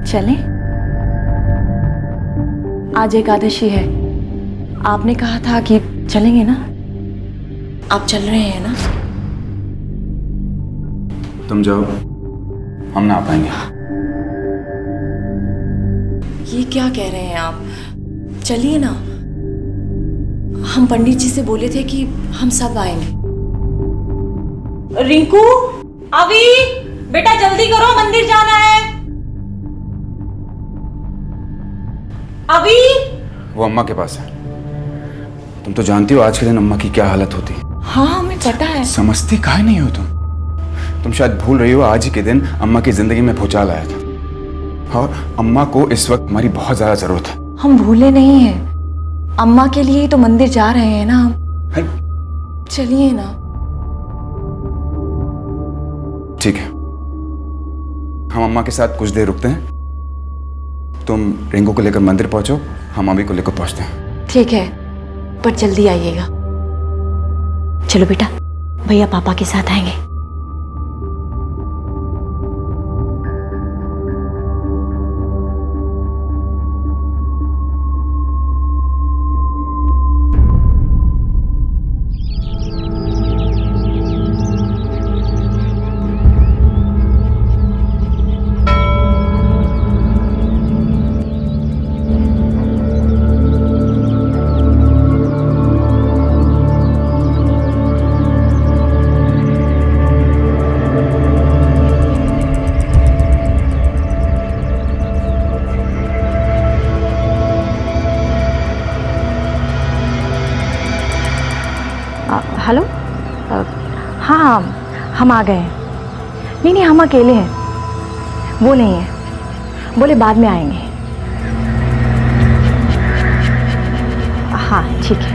चलें? आज एकादशी है, आपने कहा था कि चलेंगे ना? आप चल रहे हैं ना? तुम जाओ, हम ना आ पाएंगे। ये क्या कह रहे हैं आप? चलिए ना, हम पंडित जी से बोले थे कि हम सब आएंगे। रिंकू, अभी बेटा जल्दी करो, मंदिर जाना है। अभी वो अम्मा के पास है। तुम तो जानती हो आज के दिन अम्मा की क्या हालत होती। हाँ हमें पता है। समझती काहे नहीं हो तुम शायद भूल रही हो आज ही के दिन अम्मा की जिंदगी में भूचाल आया था, और अम्मा को इस वक्त हमारी बहुत ज्यादा जरूरत है। हम भूले नहीं हैं, अम्मा के लिए ही तो मंदिर जा रहे हैं ना हम। चलिए ना। ठीक है, हम अम्मा के साथ कुछ देर रुकते हैं। तुम रिंकू को लेकर मंदिर पहुंचो, हम अभी को लेकर पहुंचते हैं। ठीक है, पर जल्दी आइएगा। चलो बेटा, भैया पापा के साथ आएंगे। हेलो, हाँ हम आ गए हैं। नहीं हम अकेले हैं, वो नहीं है, बोले बाद में आएंगे। हाँ ठीक है।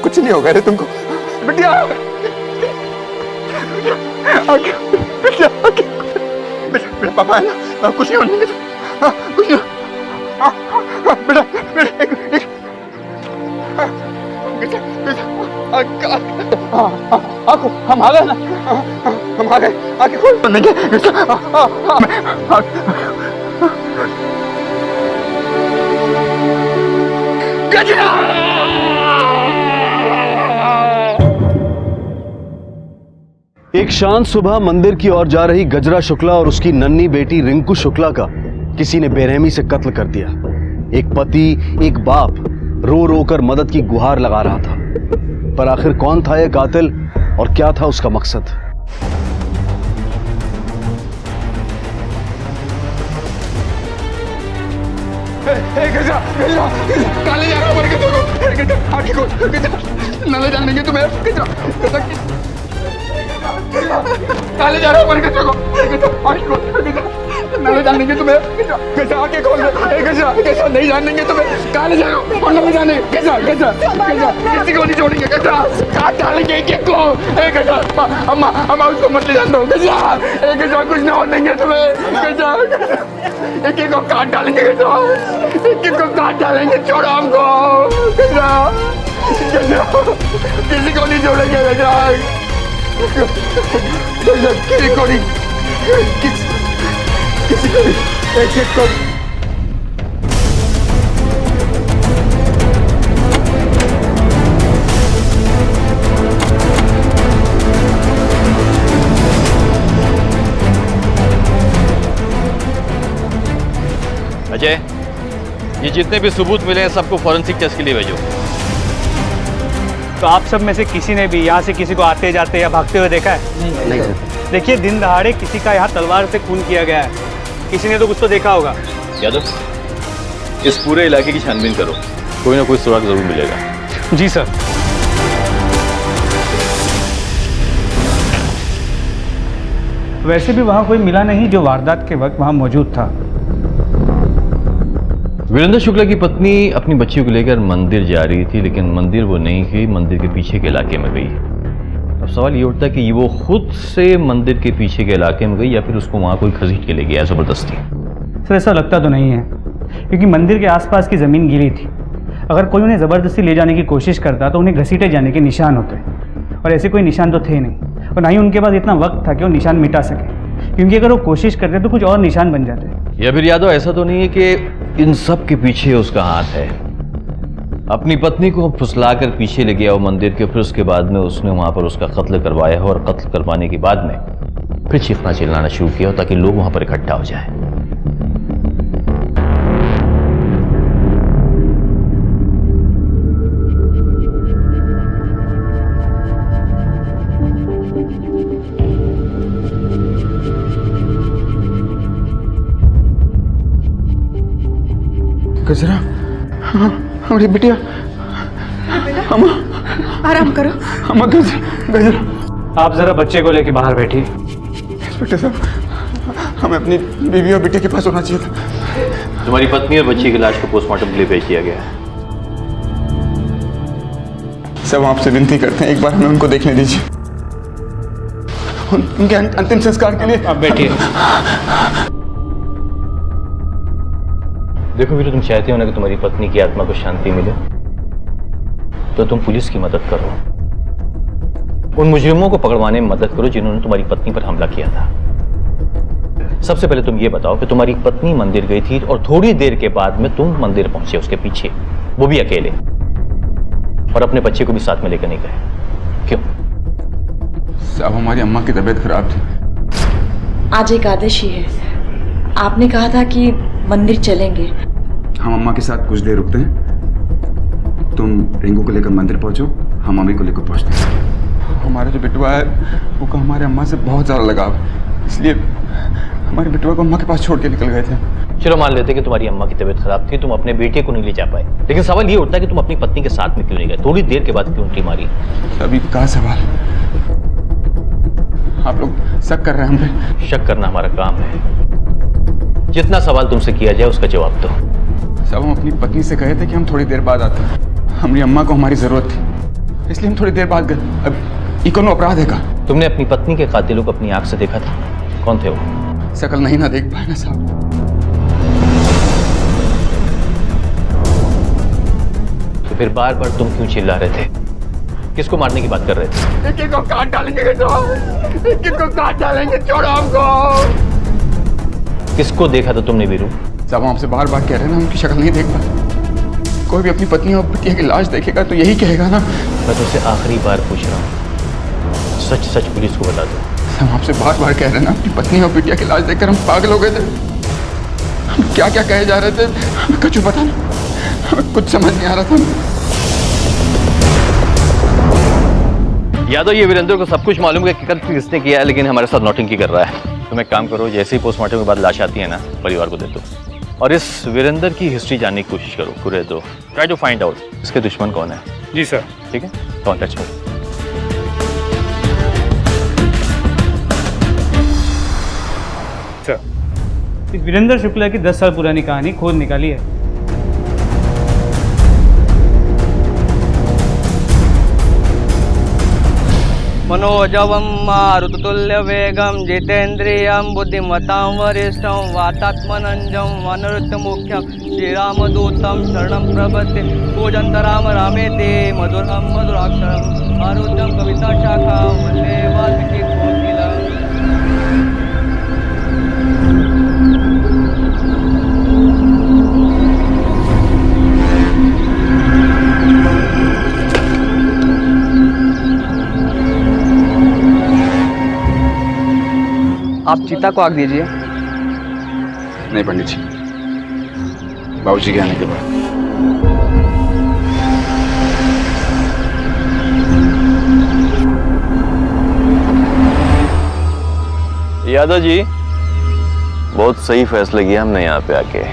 कुछ नहीं होगा रे तुमको, बिटिया। बेटा पापा है ना, कुछ नहीं होने, कुछ नहीं। बेटा हम आ गए ना, हम आ गए, आके खोल देंगे। एक शांत सुबह मंदिर की ओर जा रही गजरा शुक्ला और उसकी नन्ही बेटी रिंकू शुक्ला का किसी ने बेरहमी से कत्ल कर दिया। एक पति, एक बाप रो रो कर मदद की गुहार लगा रहा था, पर आखिर कौन था यह कातिल और क्या था उसका मकसद? काले जा रहा हूँ, जाने के तुम्हें काले जा रहा हूँ, नाले जाने के तुम्हें आके खोल कैसा नहीं जानेंगे तुम्हें, काले जा रहा हूँ और नाले जाने कैसा किसी को नहीं छोड़ेंगे, काट डालेंगे एक को। अम्मा उसको मत ले जाने दो, कैसा कुछ ना होने देंगे तुम्हें, एक को काट डालेंगे, एक को काट डालेंगे, छोड़ो हमको, किसी को नहीं छोड़ेंगे, किसी को नहीं, किसी को नहीं, एक को। अजय, ये जितने भी सबूत मिले हैं सबको फॉरेंसिक टेस्ट के लिए भेजो। तो आप सब में से किसी ने भी यहाँ से किसी को आते जाते या भागते हुए देखा है? नहीं सर। देखिए, दिन दहाड़े किसी का यहाँ तलवार से खून किया गया है, किसी ने तो कुछ तो देखा होगा। यादव, इस पूरे इलाके की छानबीन करो, कोई ना कोई सुराग जरूर मिलेगा। जी सर। वैसे भी वहाँ कोई मिला नहीं जो वारदात के वक्त वहाँ मौजूद था। वीरेंद्र शुक्ला की पत्नी अपनी बच्चियों को लेकर मंदिर जा रही थी, लेकिन मंदिर वो नहीं गई, मंदिर के पीछे के इलाके में गई। अब सवाल ये उठता है कि वो खुद से मंदिर के पीछे के इलाके में गई या फिर उसको वहाँ कोई घसीट के ले गया ज़बरदस्ती। सर ऐसा लगता तो नहीं है, क्योंकि मंदिर के आसपास की ज़मीन गीली थी। अगर कोई उन्हें ज़बरदस्ती ले जाने की कोशिश करता तो उन्हें घसीटे जाने के निशान होते, और ऐसे कोई निशान तो थे नहीं, और ना ही उनके पास इतना वक्त था कि वो निशान मिटा सके, क्योंकि अगर वो कोशिश करते तो कुछ और निशान बन जाते। या फिर यादव ऐसा तो नहीं है कि इन सब के पीछे उसका हाथ है? अपनी पत्नी को फुसलाकर पीछे ले गया वो मंदिर के, फिर उसके बाद में उसने वहां पर उसका कत्ल करवाया और कत्ल करवाने के बाद में फिर चीखना चिल्लाना शुरू किया ताकि लोग वहां पर इकट्ठा हो जाए। गजरा, हाँ हमारी बिटिया, अम्मा आराम करो। अम्मा गजरा। आप जरा बच्चे को लेके बाहर बैठिए। इंस्पेक्टर साहब, हमें अपनी बीवी और बेटे के पास होना चाहिए था। तुम्हारी पत्नी और बच्ची की लाश को पोस्टमार्टम के लिए भेज दिया गया है। सब आपसे विनती करते हैं, एक बार हमें उनको देखने दीजिए, उनके अंतिम संस्कार के लिए। आप बैठिए। देखो वीरू, तुम चाहते हो ना कि तुम्हारी पत्नी की आत्मा को शांति मिले, तो तुम पुलिस की मदद करो, उन मुजरिमों को पकड़वाने में मदद करो जिन्होंने तुम्हारी पत्नी पर हमला किया था। सबसे पहले तुम ये बताओ कि तुम्हारी पत्नी मंदिर गई थी और थोड़ी देर के बाद में तुम मंदिर पहुंचे उसके पीछे, वो भी अकेले, और अपने बच्चे को भी साथ में लेकर नहीं गए, क्यों? साहब, हमारी अम्मा की तबीयत खराब थी। आज एकादशी है, आपने कहा था कि मंदिर चलेंगे। हम अम्मा के साथ कुछ देर रुकते हैं, तुम रिंकू को लेकर मंदिर पहुंचो, हम मम्मी को लेकर पहुंचते हैं। हमारा जो बिटवा है वो का हमारे अम्मा से बहुत ज़्यादा लगाव है, इसलिए हमारे बिटवा को अम्मा के पास छोड़ के निकल गए थे। चलो मान लेते कि तुम्हारी अम्मा की तबीयत खराब थी, तुम अपने बेटे को नहीं ले जा पाए, लेकिन सवाल ये उठता है कि तुम अपनी पत्नी के साथ में क्यों नहीं गए? थोड़ी देर के बाद क्यों उल्टी मारी? अभी कहाँ सवाल, आप लोग शक कर रहे हैं हम पे। शक करना हमारा काम है, जितना सवाल तुमसे किया जाए उसका जवाब दो। साहब, हम अपनी पत्नी से कहे थे कि हम थोड़ी देर बाद आते हैं, हमारी अम्मा को हमारी ज़रूरत थी, इसलिए हम थोड़ी देर बाद गए। अब ये कौन अपराध है का? तुमने अपनी पत्नी के कातिलों को अपनी आंख से देखा था? कौन थे वो? शकल नहीं ना देख पाए ना साहब। तो फिर बार बार तुम क्यों चिल्ला रहे थे? किसको मारने की बात कर रहे थे? एक को काट डालेंगे, एक को काट डालेंगे, छोड़ो हमको। किसको देखा था तुमने वीरू? साहब, हमसे बार बार कह रहे हैं ना, उनकी शक्ल नहीं देख पाए। कोई भी अपनी पत्नी और बिटिया की लाश देखेगा तो यही कहेगा ना। मैं तुमसे आखिरी बार पूछ रहा हूँ, सच सच पुलिस को बता दो। हम आपसे बार बार कह रहे हैं ना, अपनी पत्नी और बिटिया की लाश देखकर हम पागल हो गए थे। हम क्या क्या कहे जा रहे थे, हमें कुछ पता नहीं, हमें कुछ समझ नहीं आ रहा था। यादव, ये वीरेंद्र को सब कुछ मालूम है कि कत्ल किसने किया है, लेकिन हमारे साथ नौटंकी कर रहा है। तुम एक काम करो, जैसे ही पोस्टमार्टम के बाद लाश आती है ना, परिवार को दे दो, और इस वीरेंद्र की हिस्ट्री जानने की कोशिश करो पूरे। तो ट्राई टू फाइंड आउट इसके दुश्मन कौन है। जी सर। ठीक है, कॉन्टेक्ट में। सर, इस वीरेंद्र शुक्ला की 10 साल पुरानी कहानी खोज निकाली है। मनोजवं मारुततुल्यवेगं जितेन्द्रियं बुद्धिमतां वरिष्ठं वातात्मनंजं वनरुत्तमुख्यं श्रीरामदूतं शरणं प्रपद्ये पूजन्त राम रामेति मधुरं मधुराक्षरम् आरुह्यं कविताशाखां वन्दे वाल्मीकिकोकिलम्। आप चीता को आग दीजिए। नहीं पंडित जी, बाबूजी के आने के बाद। यादव जी, बहुत सही फैसला किया हमने यहाँ पे आके।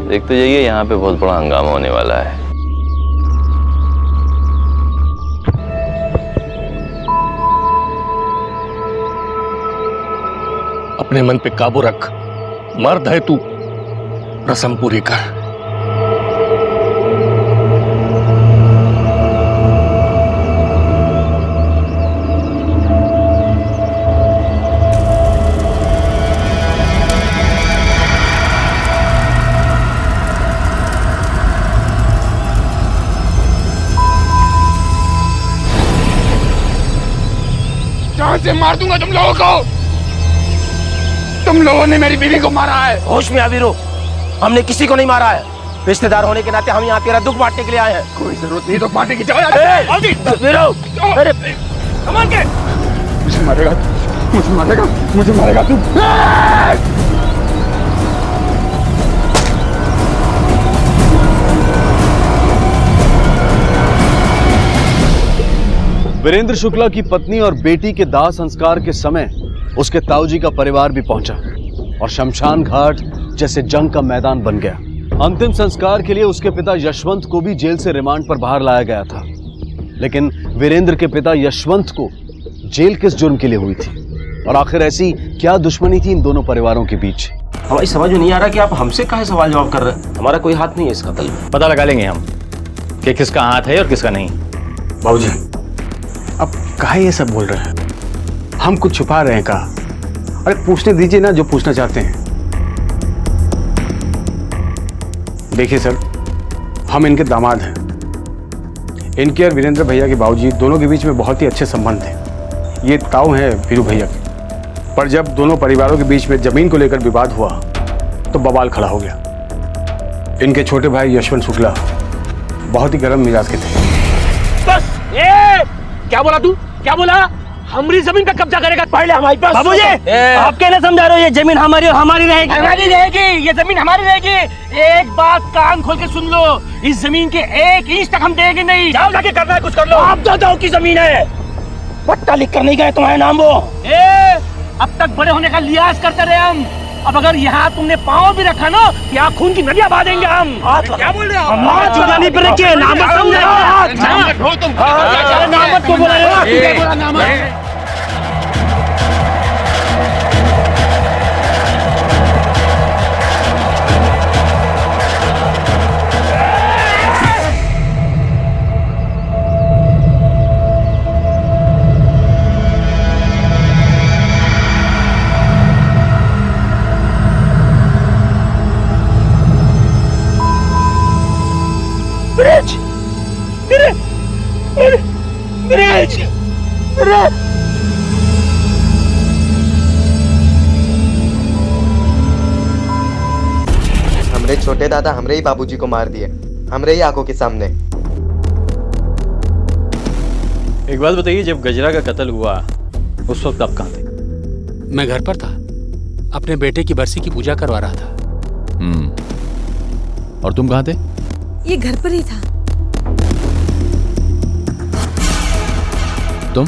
देखते जाइए, यहाँ पे बहुत बड़ा हंगामा होने वाला है। अपने मन पे काबू रख, मर्द है तू, रस्म पूरी कर। जान से मार दूंगा तुम लोगों को। तुम लोगों ने मेरी बीवी को मारा है। होश में आ वीरू, हमने किसी को नहीं मारा है। रिश्तेदार होने के नाते हम यहाँ तेरा दुख बांटने के लिए आए हैं। कोई जरूरत नहीं तो बांटने की। जाओ वीरू, अरे कमाल के मुझे मारेगा, मुझे मारेगा, मुझे मारेगा तू। वीरेंद्र शुक्ला की पत्नी और बेटी के दाह संस्कार के समय उसके ताऊजी का परिवार भी पहुंचा और शमशान घाट जैसे जंग का मैदान बन गया। अंतिम संस्कार के लिए उसके पिता यशवंत को भी जेल से रिमांड पर बाहर लाया गया था, लेकिन वीरेंद्र के पिता यशवंत को जेल किस जुर्म के लिए हुई थी और आखिर ऐसी क्या दुश्मनी थी इन दोनों परिवारों के बीच? हमारी समझ में नहीं आ रहा कि आप हमसे काहे सवाल जवाब कर रहे हैं। हमारा कोई हाथ नहीं है इस कत्ल में। पता लगा लेंगे हम कि किसका हाथ है और किसका नहीं। बाबूजी, अब काहे ये सब बोल रहे हैं? हम कुछ छुपा रहे हैं का? अरे पूछने दीजिए ना जो पूछना चाहते हैं। देखिए सर, हम इनके दामाद हैं। इनके और वीरेंद्र भैया के बाबूजी दोनों के बीच में बहुत ही अच्छे संबंध थे। ये ताऊ हैं वीरू भैया के। पर जब दोनों परिवारों के बीच में जमीन को लेकर विवाद हुआ तो बवाल खड़ा हो गया। इनके छोटे भाई यशवंत शुक्ला बहुत ही गर्म मिजाज के थे। बस क्या बोला तू? क्या बोला? हमारी जमीन का कब्जा करेगा पहले हमारे पास। बाबूजी, आप कहना समझा रहे हो ये जमीन हमारी और हमारी रहेगी। हमारी रहेगी, ये जमीन हमारी रहेगी। एक बात कान खोल के सुन लो, इस जमीन के 1 इंच तक हम देंगे नहीं। जाओ जाके करना है कुछ कर लो। आप दादाओं की जमीन है, पट्टा लिख कर नहीं गए तुम्हारे नाम वो। अब तक बड़े होने का लिहाज करते रहे हम। अब अगर यहाँ तुमने पाँव भी रखा ना, यहाँ खून की नदियाँ बहा देंगे हम। क्या बोल रहे हो? हाथ जुड़ानी पे रखिए, नाम मत समझो। नाम मत को बोला नाम। हमरे छोटे दादा हमरे ही बाबूजी को मार दिए, हमरे ही आंखों के सामने। एक बात बताइए, जब गजरा का कत्ल हुआ उस वक्त आप कहाँ थे? मैं घर पर था, अपने बेटे की बरसी की पूजा करवा रहा था। और तुम कहाँ थे? ये घर पर ही था। तुम?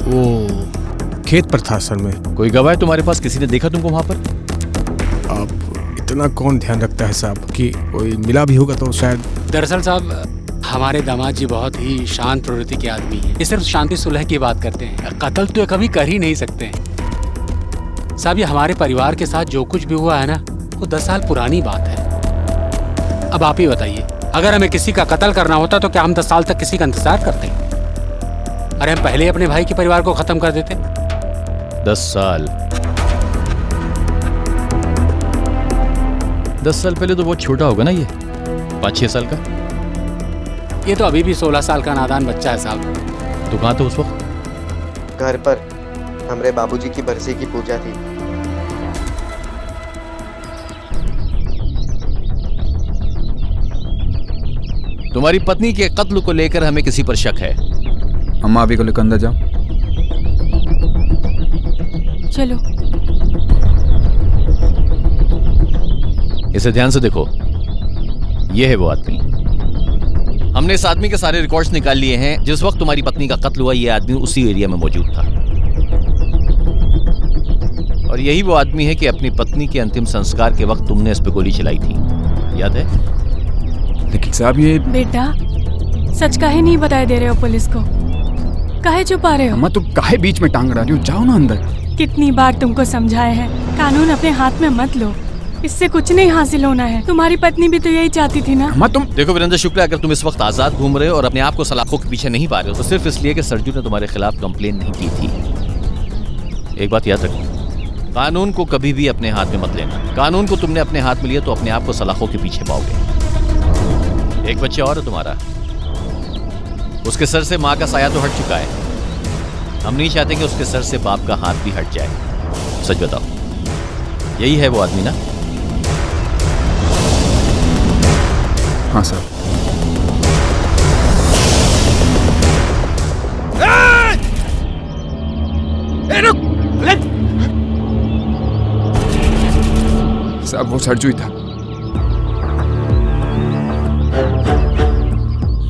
वो खेत पर था सर में। कोई गवाह है तुम्हारे पास? किसी ने देखा तुमको वहां पर? अब इतना कौन ध्यान रखता है साहब कि कोई मिला भी होगा तो शायद। दरअसल साहब, हमारे दामाद जी बहुत ही शांत प्रवृत्ति के आदमी हैं। ये सिर्फ शांति सुलह की बात करते हैं, कत्ल तो कभी कर ही नहीं सकते हैं। साहब, ये हमारे परिवार के साथ जो कुछ भी हुआ है ना, वो 10 साल पुरानी बात है। अब आप ही बताइए, अगर हमें किसी का कत्ल करना होता तो क्या हम 10 साल तक किसी का इंतजार करते? अरे हम पहले अपने भाई के परिवार को खत्म कर देते। 10 साल? 10 साल पहले तो बहुत छोटा होगा ना ये, 5-6 साल का। ये तो अभी भी 16 साल का नादान बच्चा है साहब। तो कहाँ था उस वक्त? घर पर हमरे बाबूजी की बरसी की पूजा थी। तुम्हारी पत्नी के कत्ल को लेकर हमें किसी पर शक है। अम्मा अभी को लेकर अंदर जाओ। चलो। इसे ध्यान से देखो, यह है वो आदमी। हमने इस आदमी के सारे रिकॉर्ड्स निकाल लिए हैं। जिस वक्त तुम्हारी पत्नी का कत्ल हुआ, यह आदमी उसी एरिया में मौजूद था। और यही वो आदमी है कि अपनी पत्नी के अंतिम संस्कार के वक्त तुमने इस पे गोली चलाई थी, याद है? लेकिन साहब ये बेटा, सच काहे नहीं बताए दे रहे हो पुलिस को? काहे छुपा रहे हो? अम्मा, तुम काहे बीच में टांग रही हो? जाओ ना अंदर। कितनी बार तुमको समझाए हैं, कानून अपने हाथ में मत लो। इससे कुछ नहीं हासिल होना है। तुम्हारी पत्नी भी तो यही चाहती थी ना। अम्मा तुम देखो वीरेंद्र शुक्ला, अगर तुम इस वक्त आजाद घूम रहे हो और अपने आप को सलाखों के पीछे नहीं पा रहे हो तो सिर्फ इसलिए कि सरजू ने तुम्हारे खिलाफ कंप्लेन नहीं की थी। एक बात याद रखो, कानून को कभी भी अपने हाथ में मत लेना। कानून को तुमने अपने हाथ में लिया तो अपने आप को सलाखों के पीछे पाओगे। एक बच्चा और है तुम्हारा, उसके सर से माँ का साया तो हट चुका है। हम नहीं चाहते कि उसके सर से बाप का हाथ भी हट जाए। सच बताओ, यही है वो आदमी ना? हाँ सर। साहब वो सरजू ही था,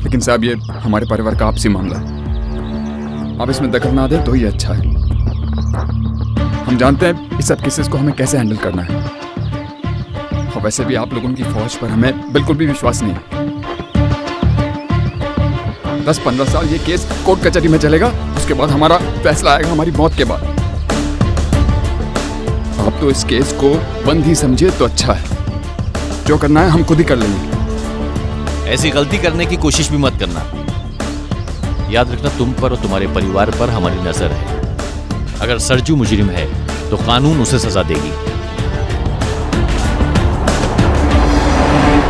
लेकिन साहब ये हमारे परिवार का आपसी मामला है। आप इसमें दखल ना दे तो ही अच्छा है। हम जानते हैं इस सब केसेस को हमें कैसे हैंडल करना है, और वैसे भी आप लोगों की फौज पर हमें बिल्कुल भी विश्वास नहीं है। 10-15 साल ये केस कोर्ट कचहरी में चलेगा, उसके बाद हमारा फैसला आएगा हमारी मौत के बाद। आप तो इस केस को बंद ही समझिए तो अच्छा है। जो करना है हम खुद ही कर लेंगे। ऐसी गलती करने की कोशिश भी मत करना। याद रखना, तुम पर और तुम्हारे परिवार पर हमारी नजर है। अगर सरजू मुजरिम है तो कानून उसे सजा देगी।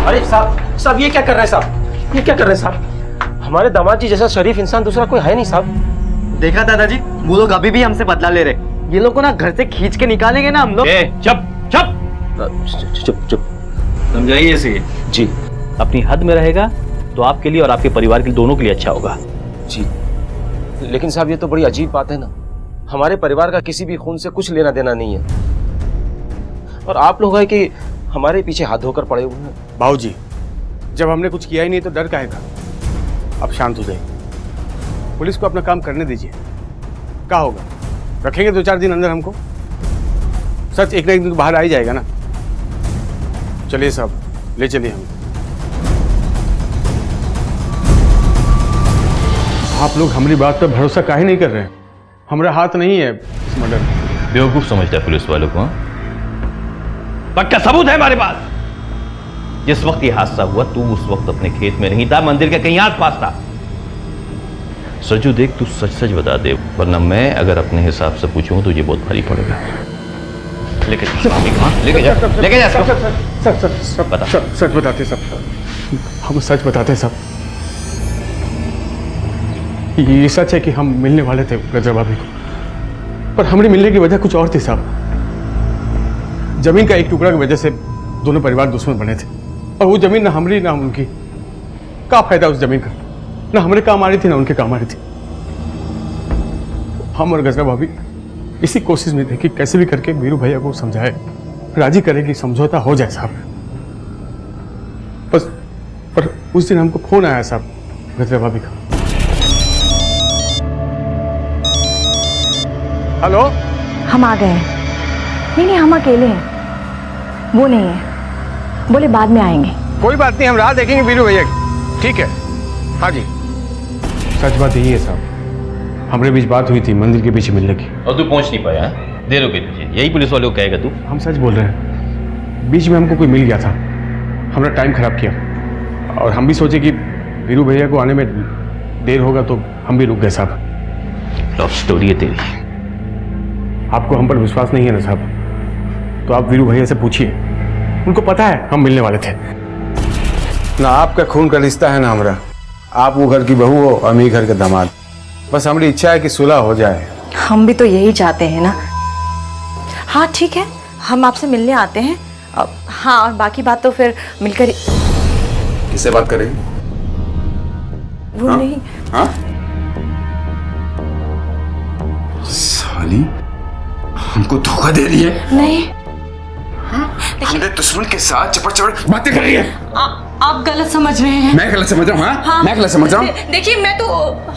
अरे साहब ये क्या कर रहे हैं साहब? ये क्या कर रहे हैं साहब? हमारे दामाद जी जैसा शरीफ इंसान दूसरा कोई है नहीं साहब। देखा दादाजी, वो लोग अभी भी हमसे बदला ले रहे। ये लोग को ना घर से खींच के निकालेंगे ना हम लोग। चुप समझाइए इसे जी। अपनी हद में रहेगा तो आपके लिए और आपके परिवार के लिए, दोनों के लिए अच्छा होगा जी। लेकिन साहब ये तो बड़ी अजीब बात है ना, हमारे परिवार का किसी भी खून से कुछ लेना देना नहीं है, और आप लोग है कि हमारे पीछे हाथ धोकर पड़े हुए हैं। बाबूजी, जब हमने कुछ किया ही नहीं तो डर काहे का? अब शांत हो जाइए, पुलिस को अपना काम करने दीजिए। क्या होगा, रखेंगे 2-4 दिन अंदर हमको? सच एक ना एक दिन बाहर आ ही जाएगा ना। चलिए साहब, ले चलिए हम। आप लोग हमारी बात पर भरोसा काहे नहीं कर रहे हैं? हमारा हाथ नहीं है इस मर्डर में। बेवकूफ समझता है पुलिस वालों को। पक्का सबूत है हमारे पास। जिस वक्त ये हादसा हुआ तू उस वक्त अपने खेत में नहीं था, मंदिर के कहीं आस-पास था। सरजू देख, तू सच सच बता दे, वरना मैं अगर अपने हिसाब से पूछूंगा तो ये बहुत भारी पड़ेगा। लेके जा सर बता। सच बताते सब, हम सच बताते सब। ये सच है कि हम मिलने वाले थे गजरा भाभी को, पर हमारी मिलने की वजह कुछ और थी साहब। जमीन का एक टुकड़ा की वजह से दोनों परिवार दुश्मन बने थे, और वो जमीन ना हमारी ना उनकी। क्या फायदा उस जमीन का? ना हमारे काम आ रही थी ना उनके काम आ रही थी। हम और गजरा भाभी इसी कोशिश में थे कि कैसे भी करके वीरू भैया को समझाए, राजी करे कि समझौता हो जाए साहब। बस पर उस दिन हमको फोन आया साहब गजरा भाभी का। हेलो, हम आ गए हैं। नहीं, हम अकेले हैं, वो नहीं है। बोले बाद में आएंगे। कोई बात नहीं, हम राह देखेंगे वीरू भैया की। ठीक है, हाँ जी। सच बात यही है साहब, हमारे बीच बात हुई थी मंदिर के पीछे मिलने की। और तू पहुंच नहीं पाया? देर हो गई तुझे, यही पुलिस वालों को कहेगा तू? हम सच बोल रहे हैं, बीच में हमको कोई मिल गया था, हमारा टाइम खराब किया, और हम भी सोचे कि वीरू भैया को आने में देर होगा तो हम भी रुक गए साहब। लव स्टोरी है तेरी। आपको हम पर विश्वास नहीं है ना साहब, तो आप वीरू भैया से पूछिए, उनको पता है हम मिलने वाले थे। ना आपका खून का रिश्ता है ना हमारा। आप वो घर की बहू हो, हम ही घर के दामाद। बस हमारी इच्छा है कि सुलह हो जाए। हम भी तो यही चाहते हैं ना। हाँ ठीक है, हम आपसे मिलने आते हैं। हाँ, और बाकी बात तो फिर मिलकर। किससे बात कर रही? वो हाँ? नहीं। हाँ? साली हमको धोखा दे रही है। नहीं, हमने दुश्मन के साथ चपड़ बातें कर रही है। आप गलत समझ रहे हैं। मैं गलत समझ रहा हूँ? हाँ? मैं गलत समझ रहा हूँ? देखिए, मैं तो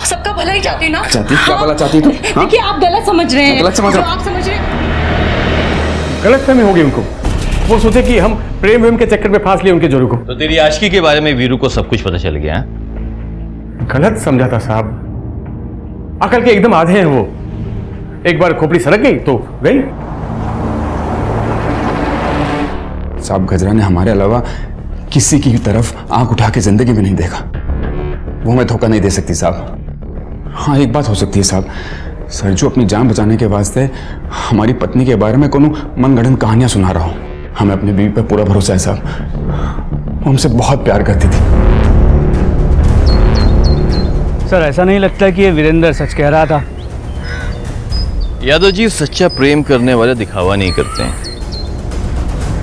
सबका भला ही चाहती हूँ ना। क्या भला चाहती तू? देखिए, आप गलत समझ रहे हैं। गलत समझ रहा हूँ। आप समझ रहे हैं। गलतफहमी होगी उनको, वो सोचे कि हम प्रेम के चक्कर में फांस लिए उनके जोरू को। तो तेरी आशिकी के बारे में वीरू को सब कुछ पता चल गया? गलत समझा था साहब, अकल के एकदम आधे हैं वो। एक बार खोपड़ी सरक गई तो गई। साहब गजरा ने हमारे अलावा किसी की तरफ आंख उठा के जिंदगी में नहीं देखा। वो हमें धोखा नहीं दे सकती साहब। हाँ, एक बात हो सकती है साहब, सरजू अपनी जान बचाने के वास्ते हमारी पत्नी के बारे में कोनो मनगढ़ंत कहानियां सुना रहा हूँ। हमें अपनी बीवी पर पूरा भरोसा है साहब, वो हमसे बहुत प्यार करती थी। सर ऐसा नहीं लगता कि ये वीरेंद्र सच कह रहा था? यादव जी, सच्चा प्रेम करने वाले दिखावा नहीं करते हैं,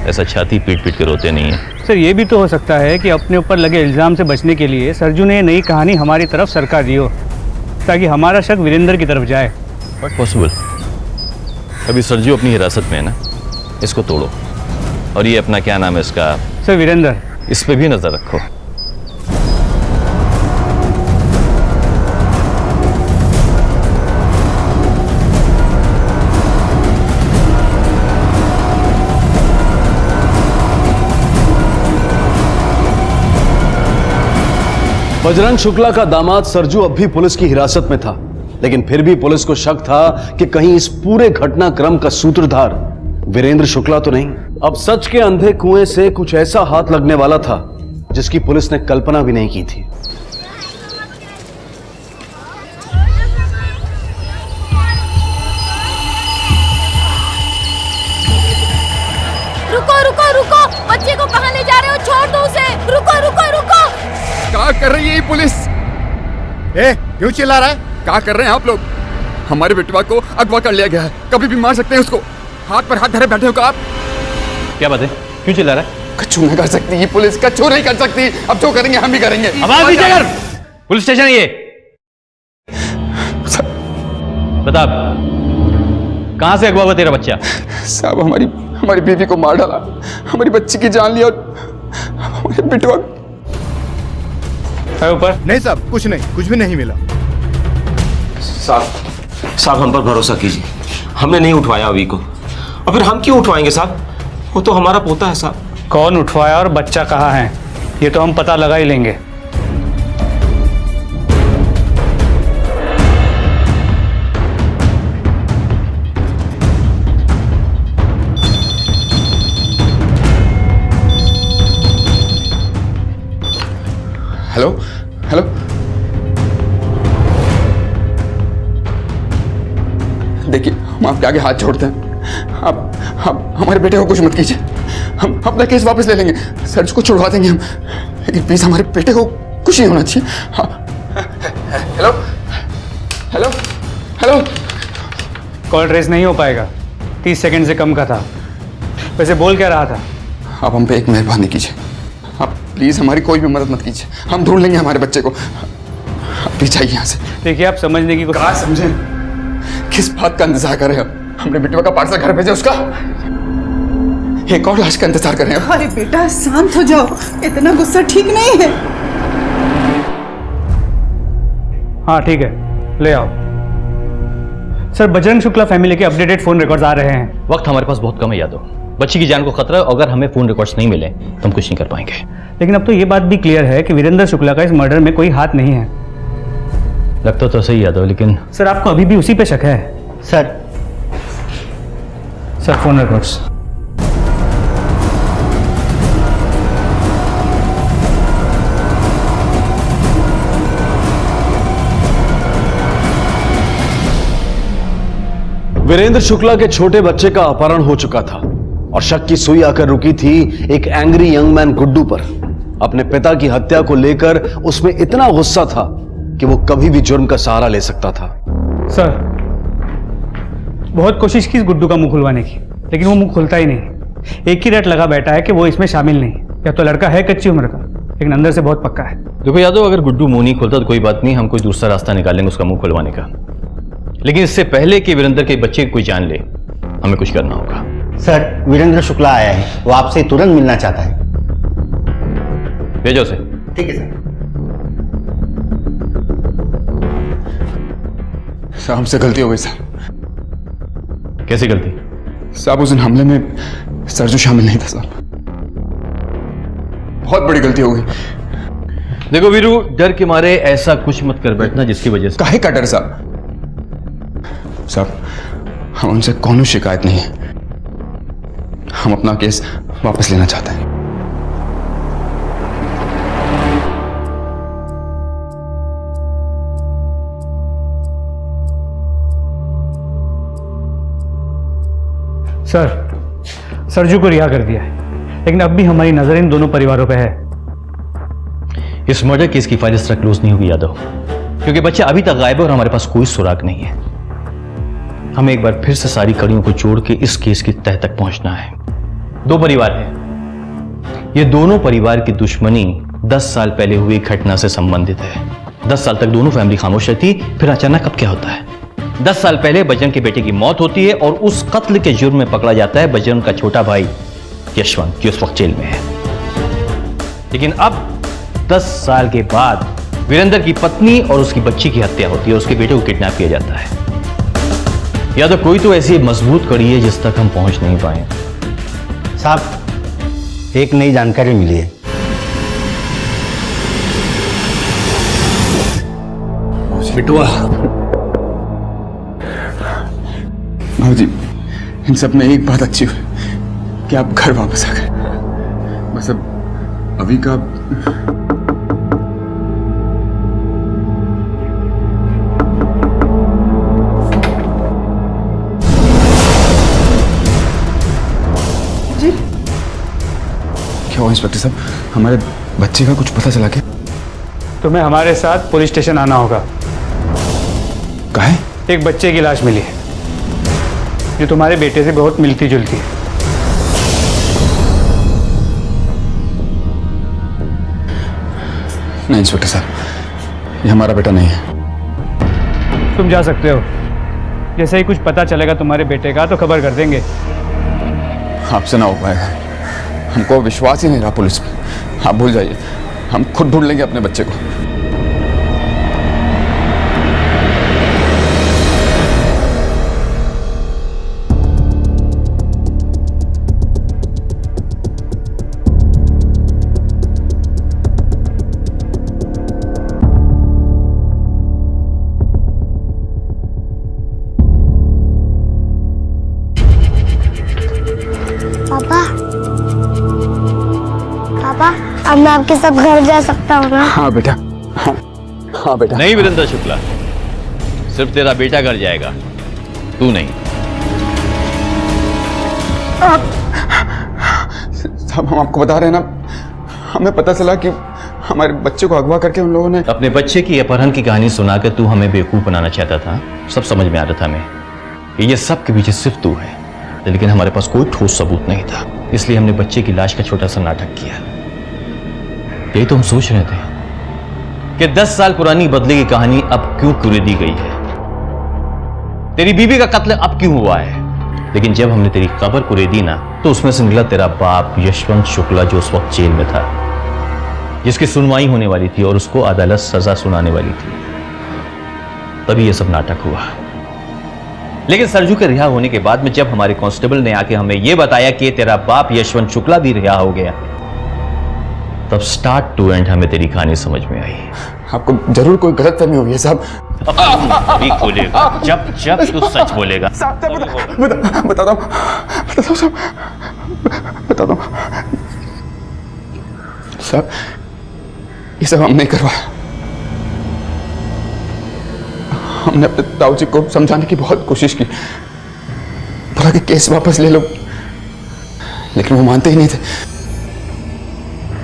ऐसा छाती पीट पीट के रोते नहीं है। सर ये भी तो हो सकता है कि अपने ऊपर लगे इल्ज़ाम से बचने के लिए सरजू ने ये नई कहानी हमारी तरफ सरका दी हो, ताकि हमारा शक वीरेंद्र की तरफ जाए। But possible. अभी सरजू अपनी हिरासत में है ना, इसको तोड़ो। और ये अपना क्या नाम है इसका? सर वीरेंद्र। इस पे भी नजर रखो। बजरंग शुक्ला का दामाद सरजू अब भी पुलिस की हिरासत में था, लेकिन फिर भी पुलिस को शक था कि कहीं इस पूरे घटनाक्रम का सूत्रधार वीरेंद्र शुक्ला तो नहीं। अब सच के अंधे कुएं से कुछ ऐसा हाथ लगने वाला था जिसकी पुलिस ने कल्पना भी नहीं की थी। रुको रुको रुको, बच्चे को कहाँ ले जा रहे हो? छोड़ दो उसे। रुको रुको रुको। क्या कर रही है ये पुलिस? क्यों चिल्ला रहा है? क्या कर रहे हैं आप लोग? हमारे बेटवा को अगवा कर लिया गया है, कभी भी मार सकते हैं उसको। हाथ पर हाथ धरे बैठे हो आप। क्या बात है, क्यों चिल्ला रहा है? कच्चू नहीं कर सकती ये पुलिस, कच्चू नहीं कर सकती। अब जो करेंगे हम भी करेंगे। आवाज नीचे कर। पुलिस स्टेशन ये बता, कहां से अगवा हुआ तेरा बच्चा? साहब हमारी बीवी को मार डाला, हमारी बच्ची की जान लिया और हमारे बेटवा ऊपर। नहीं साहब, कुछ नहीं, कुछ भी नहीं मिला। साहब हम पर भरोसा कीजिए, हमने नहीं उठवाया अभी को। और फिर हम क्यों उठवाएंगे साहब? वो तो हमारा पोता है साहब। कौन उठवाया और बच्चा कहाँ है, ये तो हम पता लगा ही लेंगे। हेलो हेलो, देखिए हम आपके आगे हाथ जोड़ते हैं। आप हमारे बेटे को कुछ मत कीजिए, हम अपना केस वापस ले लेंगे, सर्च को छुड़वा देंगे हम, लेकिन प्लीज हमारे बेटे को कुछ नहीं होना चाहिए। Hello hello hello. Call trace नहीं हो पाएगा, 30 सेकंड से कम का था। वैसे बोल क्या रहा था? आप हम पे एक मेहरबानी कीजिए, आप प्लीज हमारी कोई भी मदद मत कीजिए, हम ढूंढ लेंगे हमारे बच्चे को। प्लीज जाइए यहाँ से। देखिए आप समझने की कहाँ समझें? किस बात का इंतजार कर रहे हैं? हमने बेटवा का पार्सल घर भेजा, उसका एक और लाश का इंतजार कर रहे हैं। अरे बेटा शांत हो जाओ, इतना गुस्सा ठीक नहीं है। हाँ ठीक है, ले आओ। सर बजरंग शुक्ला फैमिली के अपडेटेड फोन रिकॉर्ड्स आ रहे हैं। वक्त हमारे पास बहुत कम है यादव, बच्ची की जान को खतरा है। अगर हमें फोन रिकॉर्ड्स नहीं मिले तो हम कुछ नहीं कर पाएंगे। लेकिन अब तो ये बात भी क्लियर है कि वीरेंद्र शुक्ला का इस मर्डर में कोई हाथ नहीं है। लगता तो सही यादव, लेकिन सर आपको अभी भी उसी पे शक है? Sir phone records. Virendra Shukla के छोटे बच्चे का अपहरण हो चुका था और शक की सुई आकर रुकी थी एक एंग्री यंग मैन गुड्डू पर। अपने पिता की हत्या को लेकर उसमें इतना गुस्सा था कि वो कभी भी जुर्म का सहारा ले सकता था। सर बहुत कोशिश की इस गुड्डू का मुंह खुलवाने की, लेकिन वो मुंह खुलता ही नहीं। एक ही रट लगा बैठा है कि वो इसमें शामिल नहीं। या तो लड़का है कच्ची उम्र का, लेकिन अंदर से बहुत पक्का है। देखो यादव, अगर गुड्डू मुंह नहीं खोलता तो कोई बात नहीं, हम कोई दूसरा रास्ता निकालेंगे उसका मुंह खुलवाने का। लेकिन इससे पहले कि वीरेंद्र के बच्चे कोई जान ले, हमें कुछ करना होगा। सर वीरेंद्र शुक्ला आया है, वो आपसे तुरंत मिलना चाहता है। भेजो उसे। ठीक है सर। साहब हमसे गलती हो गई सर। कैसी गलती? साहब उस दिन हमले में सरजू शामिल नहीं था साहब, बहुत बड़ी गलती हो गई। देखो वीरू, डर के मारे ऐसा कुछ मत कर बैठना जिसकी वजह से। काहे का डर साहब? साहब हम उनसे कोनो शिकायत नहीं है, हम अपना केस वापस लेना चाहते हैं। सर, सरजू को रिहा कर दिया है, लेकिन अब भी हमारी नजर इन दोनों परिवारों पे है। इस मर्डर केस की फाइल इस तरह क्लोज नहीं होगी यादव, क्योंकि बच्चा अभी तक गायब है और हमारे पास कोई सुराग नहीं है। हमें एक बार फिर से सारी कड़ियों को जोड़ के इस केस की तह तक पहुंचना है। दो परिवार हैं, ये दोनों परिवार की दुश्मनी 10 साल पहले हुई घटना से संबंधित है। 10 साल तक दोनों फैमिली खामोश रहती, फिर अचानक अब क्या होता है? 10 साल पहले बजरंग के बेटे की मौत होती है और उस कत्ल के जुर्म में पकड़ा जाता है बजरंग का छोटा भाई यशवंत, जो इस वक्त जेल में है। लेकिन अब 10 साल के बाद वीरेंद्र की पत्नी और उसकी बच्ची की हत्या होती है, उसके बेटे को किडनैप किया जाता है। या तो कोई तो ऐसी मजबूत कड़ी है जिस तक हम पहुंच नहीं पाए। साहब, एक नई जानकारी मिली है। बिटुआ, भाजी, इन सब में एक बात अच्छी हुई कि आप घर वापस आ गए। बस अब अभी का जी क्या हुआ इंस्पेक्टर साहब? हमारे बच्चे का कुछ पता चला क्या? तुम्हें हमारे साथ पुलिस स्टेशन आना होगा। काहे? एक बच्चे की लाश मिली है जो तुम्हारे बेटे से बहुत मिलती जुलती है। नहीं इंस्पेक्टर साहब, ये हमारा बेटा नहीं है। तुम जा सकते हो। जैसे ही कुछ पता चलेगा तुम्हारे बेटे का तो खबर कर देंगे। आपसे ना हो पाएगा, हमको विश्वास ही नहीं रहा पुलिस पे। आप भूल जाइए, हम खुद ढूंढ लेंगे अपने बच्चे को। अब मैं आपके साथ घर जा सकता हूँ ना? हाँ बेटा, हाँ बेटा। नहीं वीरेंद्र शुक्ला, सिर्फ तेरा बेटा घर जाएगा, तू नहीं। साहब, हम आपको बता रहे हैं ना, हमें पता चला कि हमारे बच्चे को अगवा करके उन लोगों ने अपने बच्चे की अपहरण की कहानी सुनाकर तू हमें बेवकूफ बनाना चाहता था। सब समझ में आ रहा था हमें कि ये सब के पीछे सिर्फ तू है, लेकिन हमारे पास कोई ठोस सबूत नहीं था, इसलिए हमने बच्चे की लाश का छोटा सा नाटक किया। यही तो हम सोच रहे थे कि 10 साल पुरानी बदले की कहानी अब क्यों कुरेदी गई है, तेरी बीवी का कत्ल अब क्यों हुआ है। लेकिन जब हमने तेरी कब्र कुरेदी ना, तो उसमें से निकला तेरा बाप यशवंत शुक्ला, जो उस वक्त जेल में था, जिसकी सुनवाई होने वाली थी और उसको अदालत सजा सुनाने वाली थी। तभी यह सब नाटक हुआ। लेकिन सरजू के रिहा होने के बाद में जब हमारे कांस्टेबल ने आके हमें यह बताया कि तेरा बाप यशवंत शुक्ला भी रिहा हो गया, तब स्टार्ट टू एंड हमें तेरी कहानी समझ में आई। आपको जरूर कोई गलतफहमी हुई है साहब। भी खोलेगा जब जब तू सच बोलेगा। बताता हूँ साहब, ये सब हम नहीं करवाया। हमने अपने ताऊ जी को समझाने की बहुत कोशिश की, बोला कि केस वापस ले लो, लेकिन वो मानते ही नहीं थे।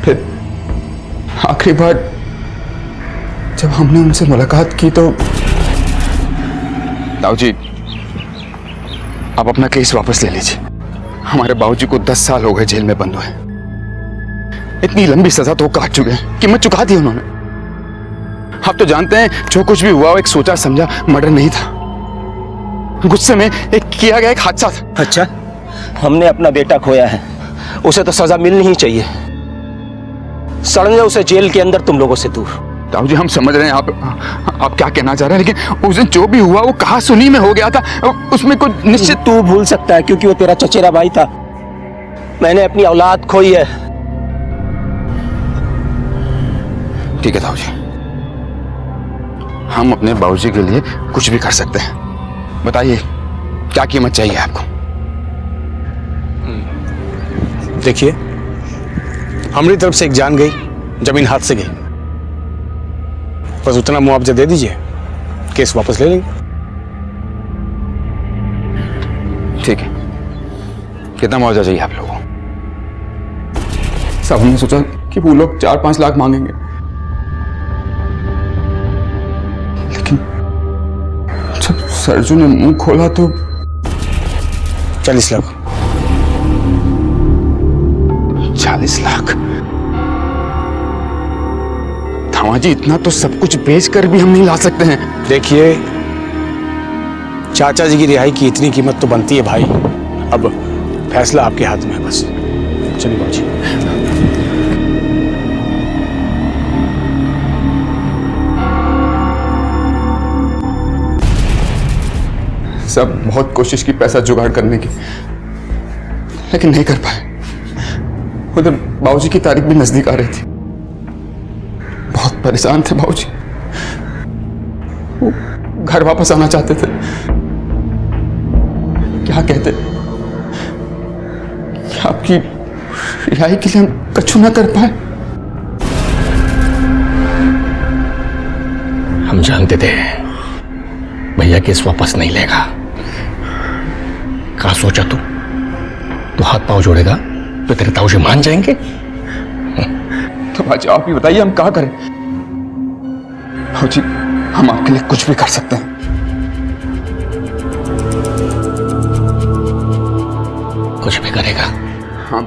फिर आखिरी बार जब हमने उनसे मुलाकात की तो ताऊ जी, आप अपना केस वापस ले लीजिए। हमारे बाबूजी को 10 साल हो गए जेल में बंद हुए। इतनी लंबी सजा तो काट चुके हैं, कीमत चुका दी उन्होंने। आप तो जानते हैं जो कुछ भी हुआ वो एक सोचा समझा मर्डर नहीं था, गुस्से में एक किया गया एक हादसा था। अच्छा, हमने अपना बेटा खोया है, उसे तो सजा मिलनी ही चाहिए। सड़न जाओ उसे जेल के अंदर, तुम लोगों से दूर। ताऊ जी, हम समझ रहे हैं आप क्या कहना चाह रहे हैं, लेकिन उस दिन जो भी हुआ वो कहा सुनी में हो गया था, उसमें कुछ निश्चित। तू भूल सकता है क्योंकि वो तेरा चचेरा भाई था। मैंने अपनी औलाद खोई है। ठीक है ताऊ जी, हम अपने बाबूजी के लिए कुछ भी कर सकते हैं। बताइए क्या कीमत चाहिए आपको? देखिए, हमारी तरफ से एक जान गई, जमीन हाथ से गई, बस उतना मुआवजा दे दीजिए, केस वापस ले लेंगे। ठीक है, कितना मुआवजा चाहिए आप लोगों को? सब हमने सोचा कि वो लोग 4-5 लाख मांगेंगे, लेकिन जब सरजू ने मुंह खोला तो 40 लाख। 40 लाख? धामाजी, इतना तो सब कुछ बेच कर भी हम नहीं ला सकते हैं। देखिए, चाचा जी की रिहाई की इतनी कीमत तो बनती है भाई। अब फैसला आपके हाथ में है, बस चलिए बाबूजी। सब बहुत कोशिश की पैसा जुगाड़ करने की, लेकिन नहीं कर पाए। उधर बाबूजी की तारीख भी नजदीक आ रही थी, बहुत परेशान थे बाबूजी। वो घर वापस आना चाहते थे। क्या कहते कि आपकी रिहाई के लिए हम कछु ना कर पाए। हम जानते थे भैया केस वापस नहीं लेगा। कहा सोचा तू हाथ पांव जोड़ेगा तो तेरे ताऊ जी मान जाएंगे? तो भाजी आप ही बताइए, हम क्या करें? भाजी, हम आपके लिए कुछ भी कर सकते हैं। कुछ भी करेगा? हाँ।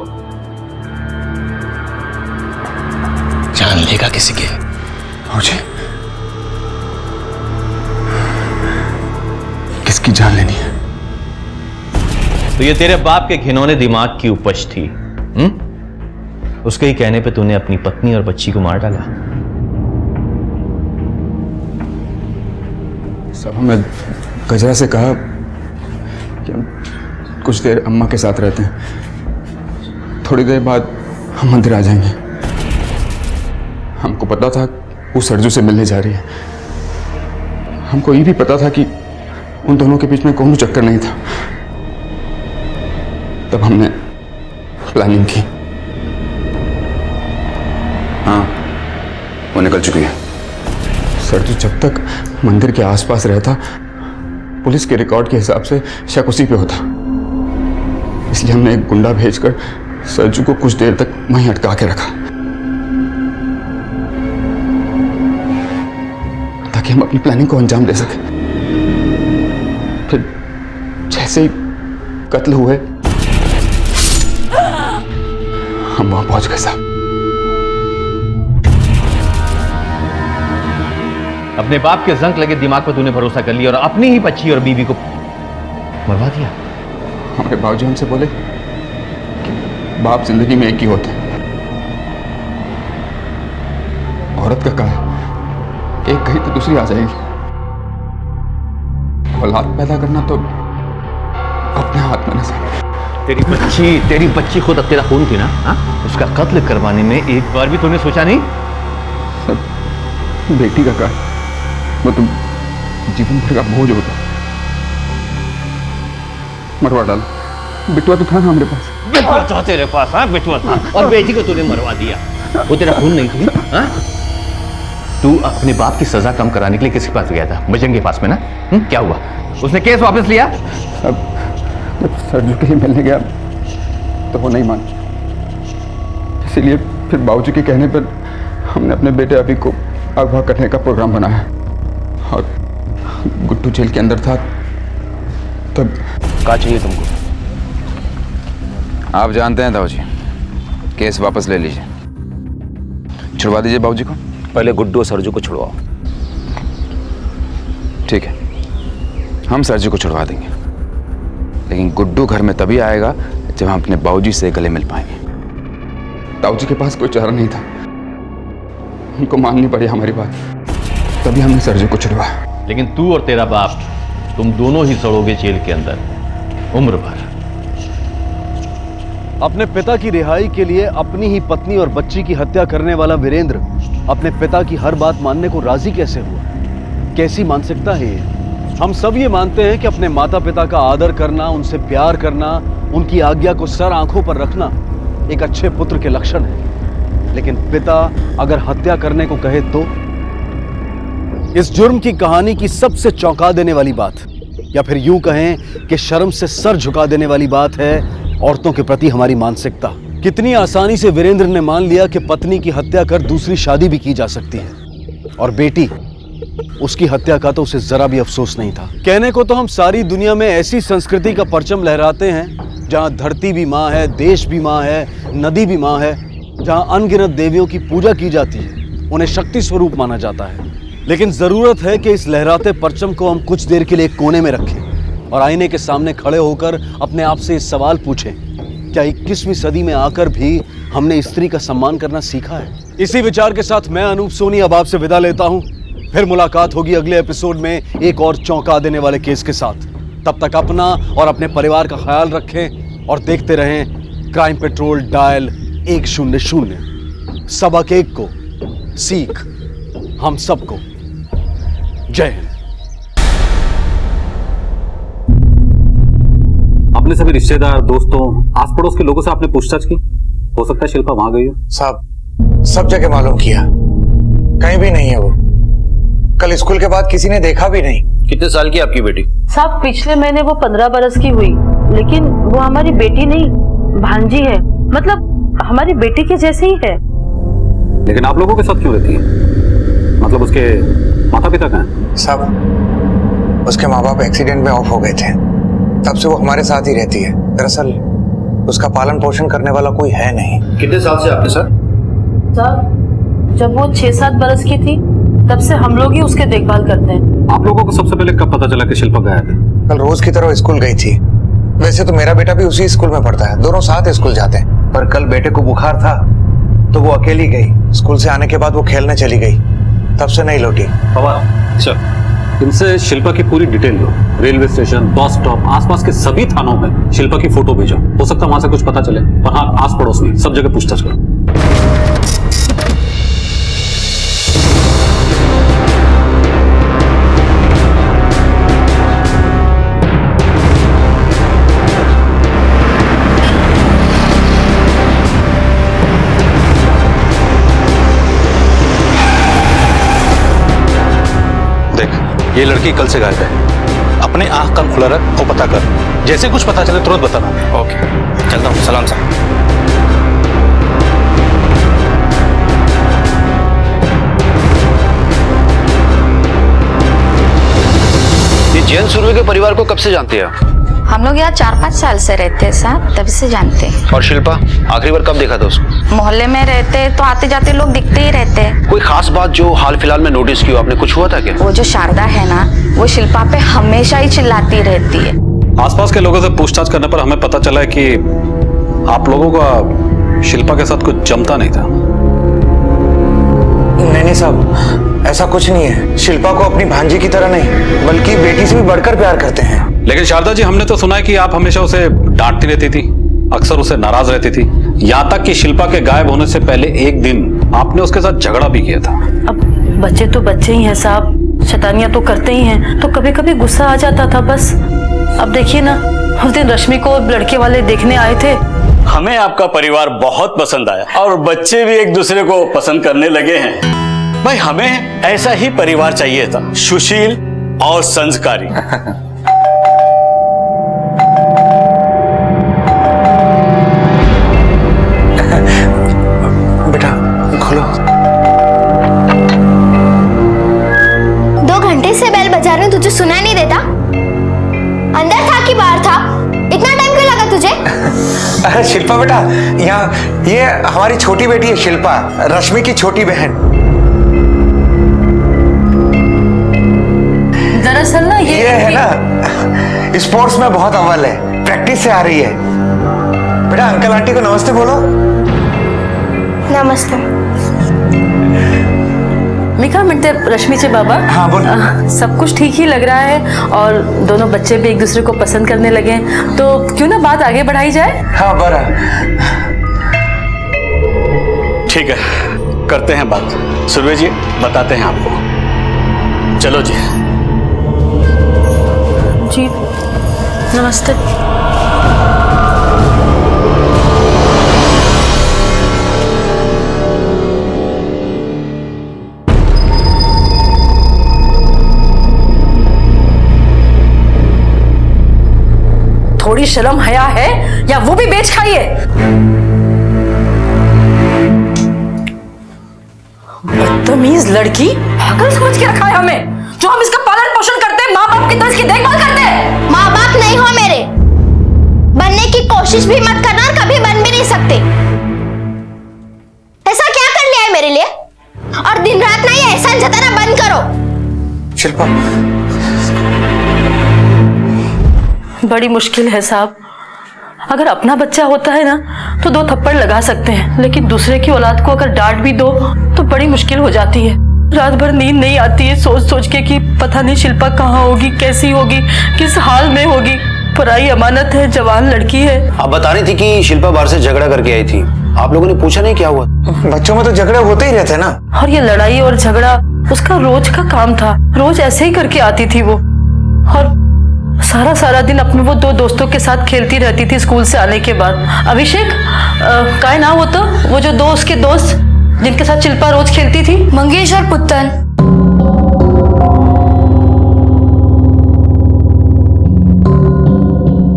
जान लेगा किसी के? भाजी, किसकी जान लेनी है? तो ये तेरे बाप के घिनौने दिमाग की उपज थी। उसके ही कहने पे तूने अपनी पत्नी और बच्ची को मार डाला। सब हमने गजरा से कहा कि हम कुछ देर अम्मा के साथ रहते हैं, थोड़ी देर बाद हम मंदिर आ जाएंगे। हमको पता था वो सरजू से मिलने जा रही है। हमको ये भी पता था कि उन दोनों के बीच में कोई चक्कर नहीं था। तब हमने प्लानिंग की। हाँ, वो निकल चुकी है। सरजू जब तक मंदिर के आसपास रहता, पुलिस के रिकॉर्ड के हिसाब से शक उसी पे होता। इसलिए हमने एक गुंडा भेजकर सरजू को कुछ देर तक वहीं अटका के रखा, ताकि हम अपनी प्लानिंग को अंजाम दे सकें। फिर जैसे ही कत्ल हुए, हम वहां पहुंच गए साहब। अपने बाप के जंक लगे दिमाग पर तूने भरोसा कर लिया और अपनी ही बच्ची और बीवी को मरवा दिया। हमारे बाबूजी हमसे बोले कि बाप जिंदगी में एक ही होते हैं। औरत का काम, एक गई तो दूसरी आ जाएगी। औलाद पैदा करना तो अपने हाथ में ना। तेरी बच्ची खुद अब तेरा खून थी ना? उसका कत्ल करवाने में एक बार भी तूने सोचा नहीं? बेटी का काम वो तो जीवन भर का बोझ होता। मरवा डालो। बिटुआ तो था ना हमारे पास। बिटुआ था तेरे पास? हाँ, बिटुआ था, और बेटी को तूने मरवा दिया। वो तेरा खून नहीं थी? हाँ? तू अपने बाप की सजा कम कराने के लिए किसके पास गया था? बजरंग के पास में ना? क्या हुआ? उसने केस वापस लिया? अब जब सरजू के लिए मिलने गया तो वो नहीं माना, इसीलिए फिर बाबूजी के कहने पर हमने अपने बेटे अभी को अगवा करने का प्रोग्राम बनाया। और गुड्डू जेल के अंदर था तब। क्या चाहिए तुमको? आप जानते हैं दाऊजी, केस वापस ले लीजिए, छुड़वा दीजिए बाबूजी को। पहले गुड्डू और सरजू को छुड़वाओ। ठीक है, हम सरजू को छुड़वा देंगे, लेकिन गुड्डू घर में तभी आएगा जब हम अपने बाबूजी से गले मिल पाएंगे। दाऊजी के पास कोई चारा नहीं था, उनको माननी पड़ी हमारी बात, तभी हमने सरजू को छुड़वाया। लेकिन तू और तेरा बाप, तुम दोनों ही सड़ोगे जेल के अंदर उम्र भर। अपने पिता की रिहाई के लिए अपनी ही पत्नी और बच्ची की हत्या करने वाला वीरेंद्र अपने पिता की हर बात मानने को राजी कैसे हुआ? कैसी मानसिकता है ये? हम सब ये मानते हैं कि अपने माता पिता का आदर करना, उनसे प्यार करना, उनकी आज्ञा को सर आंखों पर रखना एक अच्छे पुत्र के लक्षण है, लेकिन पिता अगर हत्या करने को कहे तो? इस जुर्म की कहानी की सबसे चौंका देने वाली बात, या फिर यूं कहें कि शर्म से सर झुका देने वाली बात है औरतों के प्रति हमारी मानसिकता। कितनी आसानी से वीरेंद्र ने मान लिया कि पत्नी की हत्या कर दूसरी शादी भी की जा सकती है, और बेटी, उसकी हत्या का तो उसे जरा भी अफसोस नहीं था। कहने को तो हम सारी दुनिया में ऐसी संस्कृति का परचम लहराते हैं जहां धरती भी मां है, देश भी मां है, नदी भी मां है, जहां अनगिनत देवियों की पूजा की जाती है, उन्हें शक्ति स्वरूप माना जाता है। लेकिन जरूरत है कि इस लहराते परचम को हम कुछ देर के लिए कोने में रखें और आईने के सामने खड़े होकर अपने आप से इस सवाल पूछें, क्या 21वीं सदी में आकर भी हमने स्त्री का सम्मान करना सीखा है? इसी विचार के साथ मैं अनूप सोनी अब आपसे विदा लेता हूं। फिर मुलाकात होगी अगले एपिसोड में एक और चौंका देने वाले केस के साथ। तब तक अपना और अपने परिवार का ख्याल रखें और देखते रहें क्राइम पेट्रोल डायल 100। सबक एक को, सीख हम सबको। जय हिंद। अपने सभी रिश्तेदार, दोस्तों, आस पड़ोस के लोगों से आपने पूछताछ की? हो सकता है शिल्पा वहां गई हो। साहब, सब जगह मालूम किया, कहीं भी नहीं है वो। कल स्कूल के बाद किसी ने देखा भी नहीं। कितने साल की आपकी बेटी? साहब, पिछले महीने वो 15 बरस की हुई, लेकिन वो हमारी बेटी नहीं, भांजी है। मतलब हमारी बेटी के जैसे ही है। लेकिन आप लोगों के साथ क्यों रहती है? मतलब उसके माता पिता कहाँ हैं? साहब, उसके माँ बाप एक्सीडेंट में ऑफ हो गए थे, तब से वो हमारे साथ ही रहती है। दरअसल उसका पालन पोषण करने वाला कोई है नहीं। कितने साल से आपके साथ? साहब, जब वो 6-7 बरस की थी तब से हम लोग ही उसके देखभाल करते हैं। आप लोगों को सबसे पहले कब पता चला कि शिल्पा गायब है? कल रोज की तरह स्कूल गई थी। वैसे तो मेरा बेटा भी उसी स्कूल में पढ़ता है, दोनों साथ स्कूल जाते हैं। पर कल बेटे को बुखार था तो वो अकेली गई। स्कूल से आने के बाद वो खेलने चली गई, तब से नहीं लौटी। अच्छा, इनसे शिल्पा की पूरी डिटेल लो। रेलवे स्टेशन, बस स्टॉप, आसपास के सभी थानों में शिल्पा की फोटो भेजो। हो सकता है वहां से कुछ पता चले। और हाँ, आस पड़ोस में सब जगह पूछताछ करो। ये लड़की कल से गायब है। अपने आंख कान खुला रख और पता कर। जैसे कुछ पता चले तुरंत बताना। ओके, चलता हूँ। सलाम साहब। ये जैन सुरवे के परिवार को कब से जानते हैं आप? हम लोग यहाँ 4-5 साल से रहते हैं साहब, तभी से जानते हैं। और शिल्पा, आखिरी बार कब देखा था उसको? मोहल्ले में रहते तो आते जाते लोग दिखते ही रहते हैं। कोई खास बात जो हाल फिलहाल में नोटिस की हो आपने? कुछ हुआ था क्या? वो जो शारदा है ना, वो शिल्पा पे हमेशा ही चिल्लाती रहती है। आसपास के लोगों से पूछताछ करने पर हमें पता चला है कि आप लोगों का शिल्पा के साथ कुछ जमता नहीं था। नहीं साहब, ऐसा कुछ नहीं है। शिल्पा को अपनी भांजी की तरह नहीं, बल्कि बेटी से भी बढ़कर प्यार करते हैं। लेकिन शारदा जी, हमने तो सुना है कि आप हमेशा उसे डांटती रहती थी, अक्सर उसे नाराज रहती थी, यहाँ तक कि शिल्पा के गायब होने से पहले एक दिन आपने उसके साथ झगड़ा भी किया था। अब बच्चे तो बच्चे ही हैं साहब, शैतानियां तो करते ही हैं, तो कभी कभी गुस्सा आ जाता था बस। अब देखिए ना, उस दिन रश्मि को लड़के वाले देखने आए थे। हमें आपका परिवार बहुत पसंद आया और बच्चे भी एक दूसरे को पसंद करने लगे हैं। भाई, हमें ऐसा ही परिवार चाहिए था, सुशील और संस्कारी। बेटा खोलो। 2 घंटे से बेल बजा रही हूँ, तुझे सुना नहीं देता? अंदर था कि बाहर था? इतना टाइम क्यों लगा तुझे? अरे शिल्पा बेटा, यहाँ ये हमारी छोटी बेटी है शिल्पा, रश्मि की छोटी बहन। दरअसल ना ये है ना, स्पोर्ट्स में बहुत अव्वल है, प्रैक्टिस से आ रही है। बेटा अंकल आंटी को नमस्ते बोलो। नमस्ते। मिका मिनटे रश्मि से बाबा। हाँ बोल। सब कुछ ठीक ही लग रहा है और दोनों बच्चे भी एक दूसरे को पसंद करने लगे, तो क्यों ना बात आगे बढ़ाई जाए? हाँ बरा। ठीक है, करते हैं बात। सुरभि जी, बताते हैं आपको। चलो जी। जी नमस्ते। थोड़ी शर्म हया है या वो भी बेच खाई है? बदतमीज लड़की, पागल समझ के रखा है हमें, जो हम इसका पालन पोषण करते हैं, माँ बाप की तरह इसकी देखभाल करते हैं। माँ बाप नहीं हो मेरे, बनने की कोशिश भी मत करना और कभी बन भी नहीं सकते। ऐसा क्या कर लिया है मेरे लिए? और दिन रात ना ये एहसान जताना बंद करो। शिल्पा, बड़ी मुश्किल है साहब। अगर अपना बच्चा होता है ना तो 2 थप्पड़ लगा सकते हैं, लेकिन दूसरे की औलाद को अगर डांट भी दो तो बड़ी मुश्किल हो जाती है। रात भर नींद नहीं आती है सोच सोच के कि पता नहीं शिल्पा कहाँ होगी, कैसी होगी, किस हाल में होगी। पराई अमानत है, जवान लड़की है। आप बता रही थी कि शिल्पा बाहर से झगड़ा करके आई थी, आप लोगों ने पूछा नहीं क्या हुआ? बच्चों में तो झगड़े होते ही रहते ना। और ये लड़ाई और झगड़ा उसका रोज का काम था, रोज ऐसे ही करके आती थी वो। और सारा दिन अपने वो 2 दोस्तों के साथ खेलती रहती थी स्कूल से आने के बाद। अभिषेक काय नाम होता वो जो उसके दोस्त जिनके साथ शिल्पा रोज खेलती थी? मंगेश और पुत्तन।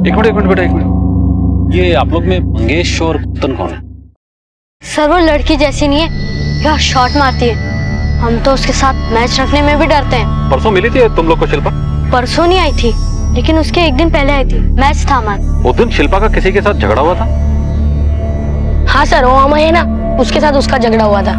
एक मिनट बेटा, एक मिनट। ये आप लोग में मंगेश और पुत्तन कौन है? सर वो लड़की जैसी नहीं है, यह शॉट मारती है। हम तो उसके साथ मैच रखने में भी डरते हैं। परसों मिली थी तुम लोग को शिल्पा? परसों नहीं आई थी, लेकिन उसके एक दिन पहले आई थी, मैच था हमारा। उस दिन शिल्पा का किसी के साथ झगड़ा हुआ था? हाँ सर, वो अमय है ना, उसके साथ उसका झगड़ा हुआ था।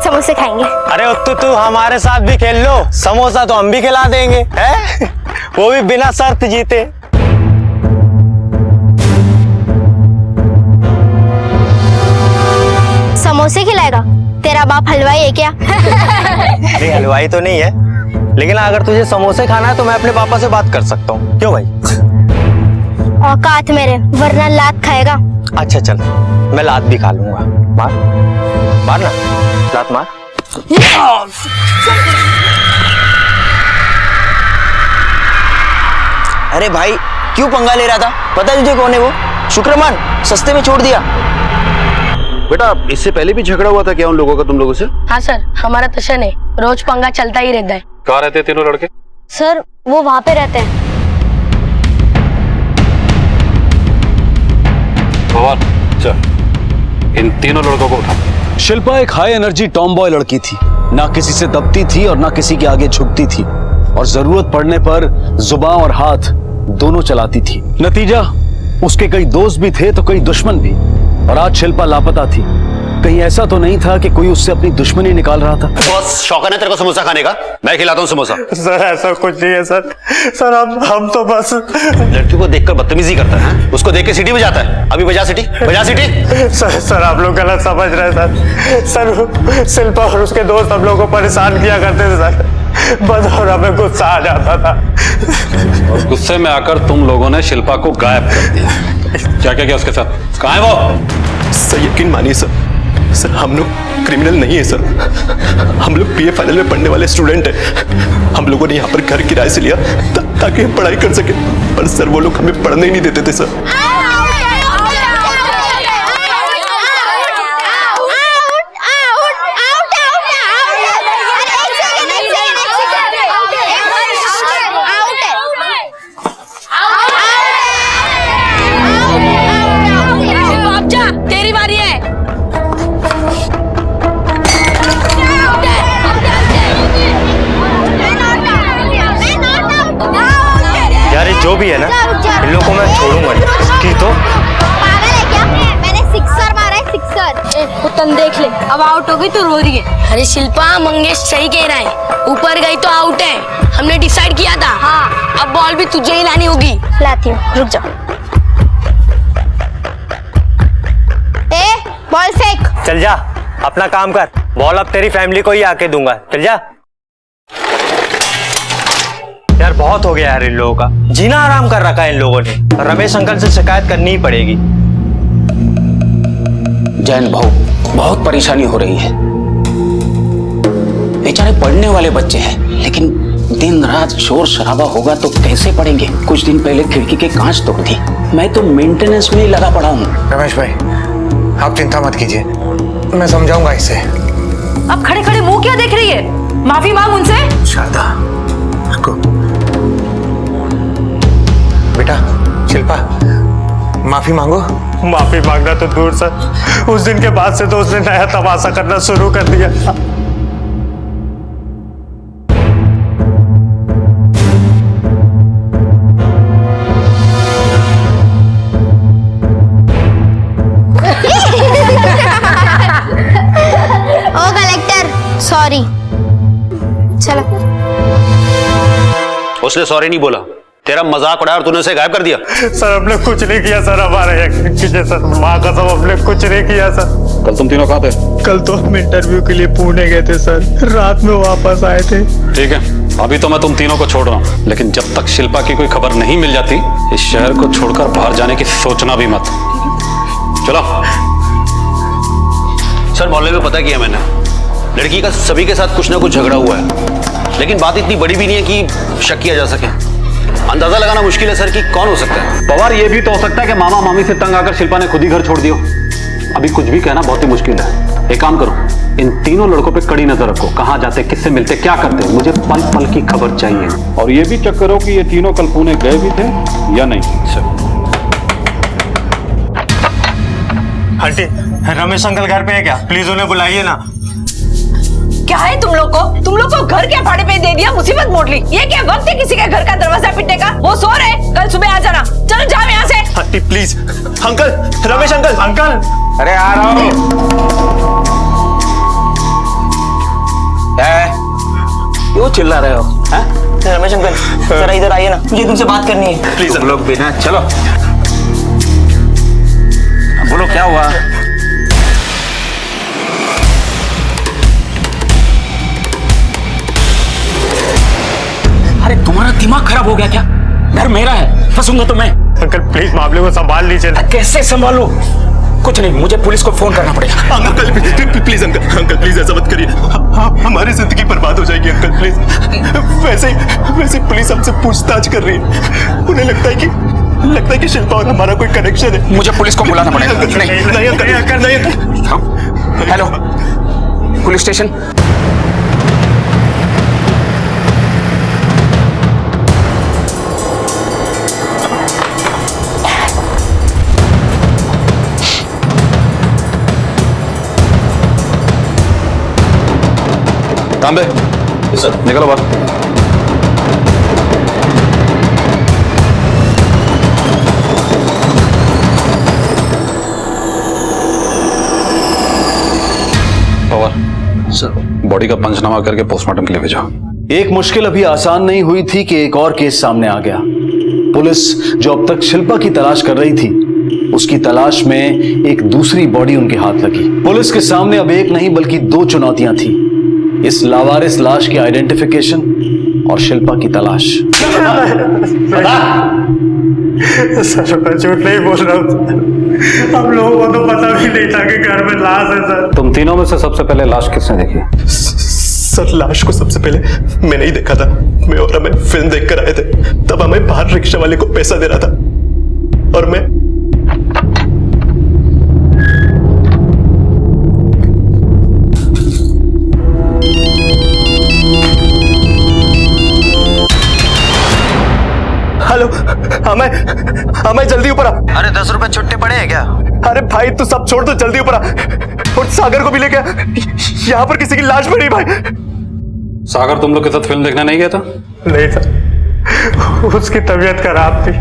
समोसे खाएंगे। अरे तू हमारे साथ भी खेल लो, समोसा तो हम भी खिला देंगे, हैं? वो भी बिना शर्त जीते। समोसे खिलाएगा? तेरा बाप हलवाई है क्या? नहीं, हलवाई तो नहीं है, लेकिन अगर तुझे समोसे खाना है तो मैं अपने पापा से बात कर सकता हूँ। क्यों भाई? औकात मेरे, वरना लात खाएगा। अच्छा चल, मैं लात भी खा लूंगा। मार ना, लात मार। अरे भाई क्यों पंगा ले रहा था? पता है तुझे कौन है वो? शुक्रमान, सस्ते में छोड़ दिया। बेटा इससे पहले भी झगड़ा हुआ था क्या उन लोगों का तुम लोगों से? हाँ सर, हमारा टशन है, रोज पंगा चलता ही रहता है। कहाँ रहते हैं तीनों लड़के? सर वो वहाँ पे रहते हैं। चल इन तीनों लड़कों को उठा। शिल्पा एक हाई एनर्जी टॉम-बॉय लड़की थी, ना किसी से दबती थी और ना किसी के आगे झुकती थी, और जरूरत पड़ने पर जुबान और हाथ दोनों चलाती थी। नतीजा, उसके कई दोस्त भी थे तो कई दुश्मन भी, और आज शिल्पा लापता थी। कहीं ऐसा तो नहीं था कि कोई उससे अपनी दुश्मनी निकाल रहा था? बॉस, शौक है तेरे को समोसा खाने का? मैं खिलाता हूँ समोसा। सर ऐसा कुछ नहीं है सर। सर हम तो बस लड़की को देखकर बदतमीजी करता है, उसको देख के सीटी बजाता है। अभी बजा सीटी, बजा सीटी। सर आप लोग गलत समझ रहे हैं सर। शिल्पा और उसके दोस्त हम लोग को परेशान किया करते थे सर, बस और हमें गुस्सा आ जाता था। और गुस्से में आकर तुम लोगों ने शिल्पा को गायब कर दिया। क्या क्या किया उसके साथ? कहाँ है वो? सर यकीन मानिए सर, हम लोग क्रिमिनल नहीं है सर। हम लोग बीए फाइनल में पढ़ने वाले स्टूडेंट हैं। हम लोगों ने यहाँ पर घर किराए से लिया ताकि हम पढ़ाई कर सके, पर सर वो लोग हमें पढ़ने ही नहीं देते थे सर। तेरी बारी है। यार जो भी है ना, इन लोगों को मैं छोड़ूंगा नहीं। की तो पागल है क्या? मैंने सिक्सर मारा है, सिक्सर। पुतन देख ले, अब आउट हो गई तो रो रही है। अरे शिल्पा, मंगेश सही कह रहा है, ऊपर गई तो आउट है। हमने डिसाइड किया था। हाँ, अब बॉल भी तुझे ही लानी होगी। लाती हूँ, रुक जाओ। बॉल फेंक। चल जा, अपना काम कर। बॉल अब तेरी फैमिली को ही आके दूंगा। चल जा। यार बहुत हो गया यार इन लोगों का, जीना आराम कर रखा है इन लोगों ने। रमेश अंकल से शिकायत करनी ही पड़ेगी। जैन भाऊ, बहुत परेशानी हो रही है। बेचारे पढ़ने वाले बच्चे हैं, लेकिन दिन रात शोर शराबा होगा तो कैसे पढ़ेंगे। कुछ दिन पहले खिड़की के कांच तोड़ दी। मैं तो मेंटेनेंस में ही लगा पड़ा हूँ। रमेश भाई, आप चिंता मत कीजिए, मैं समझाऊंगा इसे। अब खड़े खड़े मुंह क्या देख रही है? माफी मांग उनसे। शारदा, रुको। बेटा शिल्पा, माफी मांगो। माफी मांगना तो दूर सर, उस दिन के बाद से तो उसने नया तमाशा करना शुरू कर दिया। ओ कलेक्टर, सॉरी। चलो। उसने सॉरी नहीं बोला, तेरा मजाक उड़ाया और तूने उसे गायब कर दिया। सर हमने कुछ नहीं किया सर, हमारे सर, माँ कसम हमने कुछ नहीं किया सर। कल तुम तीनों कहाँ थे? कल तो हम इंटरव्यू के लिए पुणे गए थे सर, रात में वापस आए थे। ठीक है, अभी तो मैं तुम तीनों को छोड़ रहा हूँ, लेकिन जब तक शिल्पा की कोई खबर नहीं मिल जाती, इस शहर को छोड़कर बाहर जाने की सोचना भी मत। चलो। सर मोहल्ले में पता किया मैंने, लड़की का सभी के साथ कुछ ना कुछ झगड़ा हुआ है, लेकिन बात इतनी बड़ी भी नहीं है कि शक किया जा सके। अंदाजा लगाना मुश्किल है सर कि कौन हो सकता है। पवार, ये भी तो हो सकता है कि मामा मामी से तंग आकर शिल्पा ने खुद ही घर छोड़ दिया। अभी कुछ भी कहना बहुत ही मुश्किल है। एक काम करो, इन तीनों लड़कों पे कड़ी नजर रखो, कहाँ जाते, किससे मिलते, क्या करते, मुझे पल पल की खबर चाहिए। और ये भी चेक करो कि ये तीनों कल पुणे गए भी थे या नहीं। सर। आंटी, रमेश अंकल घर पे है क्या? प्लीज उन्हें बुलाइए ना। क्या है तुम लोग को घर क्या भाड़े पे दे दिया, मुसीबत मोड़ ली। ये क्या वक्त है किसी के घर का दरवाजा पिटने का? वो सो रहे, कल सुबह आ जाना। चलो जाओ यहाँ से। Aunty please. Uncle, Ramesh uncle. Uncle, अरे आ रहा हूँ। क्यों चिल्ला रहे हो? रमेश अंकल जरा इधर आइए ना, मुझे तुमसे बात करनी है। प्लीज तुम लोग बिना, चलो। बोलो क्या हुआ? अरे तुम्हारा दिमाग खराब हो गया क्या? घर मेरा है, फंसूंगा तो मैं। अंकल प्लीज मामले को संभाल लीजिए ना। कैसे संभालूं? कुछ नहीं, मुझे पुलिस को फोन करना पड़ेगा। अंकल प्लीज, अंकल प्लीज ऐसा मत करिए, हमारी जिंदगी बर्बाद हो जाएगी अंकल प्लीज। वैसे पुलिस हमसे पूछताछ कर रही है, उन्हें लगता है कि शिल्पा और हमारा कोई कनेक्शन है। मुझे पुलिस को बुलाना पड़ेगा। नहीं अंकल। Hello, police station. तांबे, निकलो बाहर। सर, बॉडी का पंचनामा करके पोस्टमार्टम के लिए भेजो। एक मुश्किल अभी आसान नहीं हुई थी कि एक और केस सामने आ गया। पुलिस जो अब तक शिल्पा की तलाश कर रही थी, उसकी तलाश में एक दूसरी बॉडी उनके हाथ लगी। पुलिस के सामने अब एक नहीं बल्कि दो चुनौतियां थी, इस लावारिस लाश की आइडेंटिफिकेशन और शिल्पा की तलाश। सर मैं झूठ नहीं बोल रहा हूँ, हम लोगों को तो पता भी नहीं था कि घर में लाश है सर। तुम तीनों में से सबसे पहले लाश किसने देखी? सर लाश को सबसे पहले मैंने ही देखा था। मैं और हमें फिल्म देखकर आए थे, तब हमें बाहर रिक्शा वाले को पैसा दे रहा था और मैं हेलो, हमें जल्दी ऊपर आ। अरे 10 रुपए छुट्टे पड़े हैं क्या? अरे भाई तू सब छोड़, तो जल्दी ऊपर आ और सागर को भी लेके यहाँ पर किसी की लाश पड़ी भाई। सागर तुम लोग के साथ फिल्म देखने नहीं गया था? नहीं सर, उसकी तबीयत खराब थी,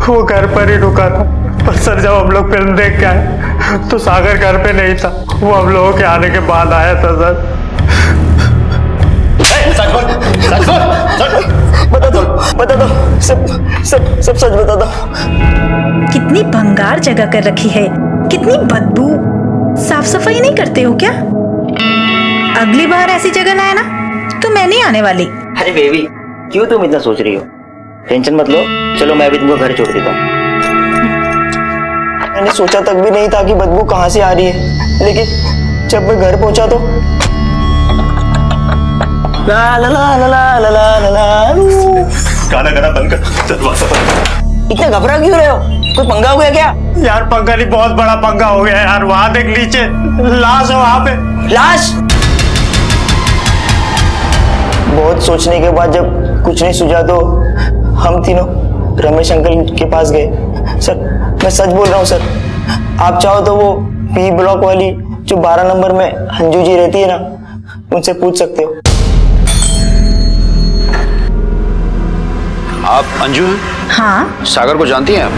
वो घर पर ही रुका था। पर सर जब हम लोग फिल्म देख के आए तो सागर घर पे नहीं था, वो हम लोगों के आने के बाद आया था सर। बता दो, सब सच बता दो। कितनी भंगार जगह कर रखी है, कितनी बदबू। साफ सफाई नहीं करते हो क्या? अगली बार ऐसी जगह लाए ना तो मैं नहीं आने वाली। अरे बेबी, क्यों तुम इतना सोच रही हो? टेंशन मत लो, चलो मैं भी तुमको घर छोड़ देता हूँ। मैंने सोचा तक भी नहीं था कि बदबू कहाँ से आ रही है, लेकिन जब मैं घर पहुंचा तो ला ला ला ला ला ला ला ला। गाना गाना बंद कर, दरवाजा बंद। इतने घबरा क्यों रहे हो? कोई पंगा हो गया क्या? यार पंगा नहीं, बहुत बड़ा पंगा हो गया यार। वहां देख नीचे लाश है, वहां पे लाश। बहुत सोचने के बाद जब कुछ नहीं सूझा तो हम तीनों रमेश अंकल के पास गए। सर मैं सच बोल रहा हूँ सर, आप चाहो तो वो पी ब्लॉक वाली जो 12 नंबर में अंजू जी रहती है ना, उनसे पूछ सकते हो। आप अंजू हैं? हाँ। सागर को जानती हैं आप?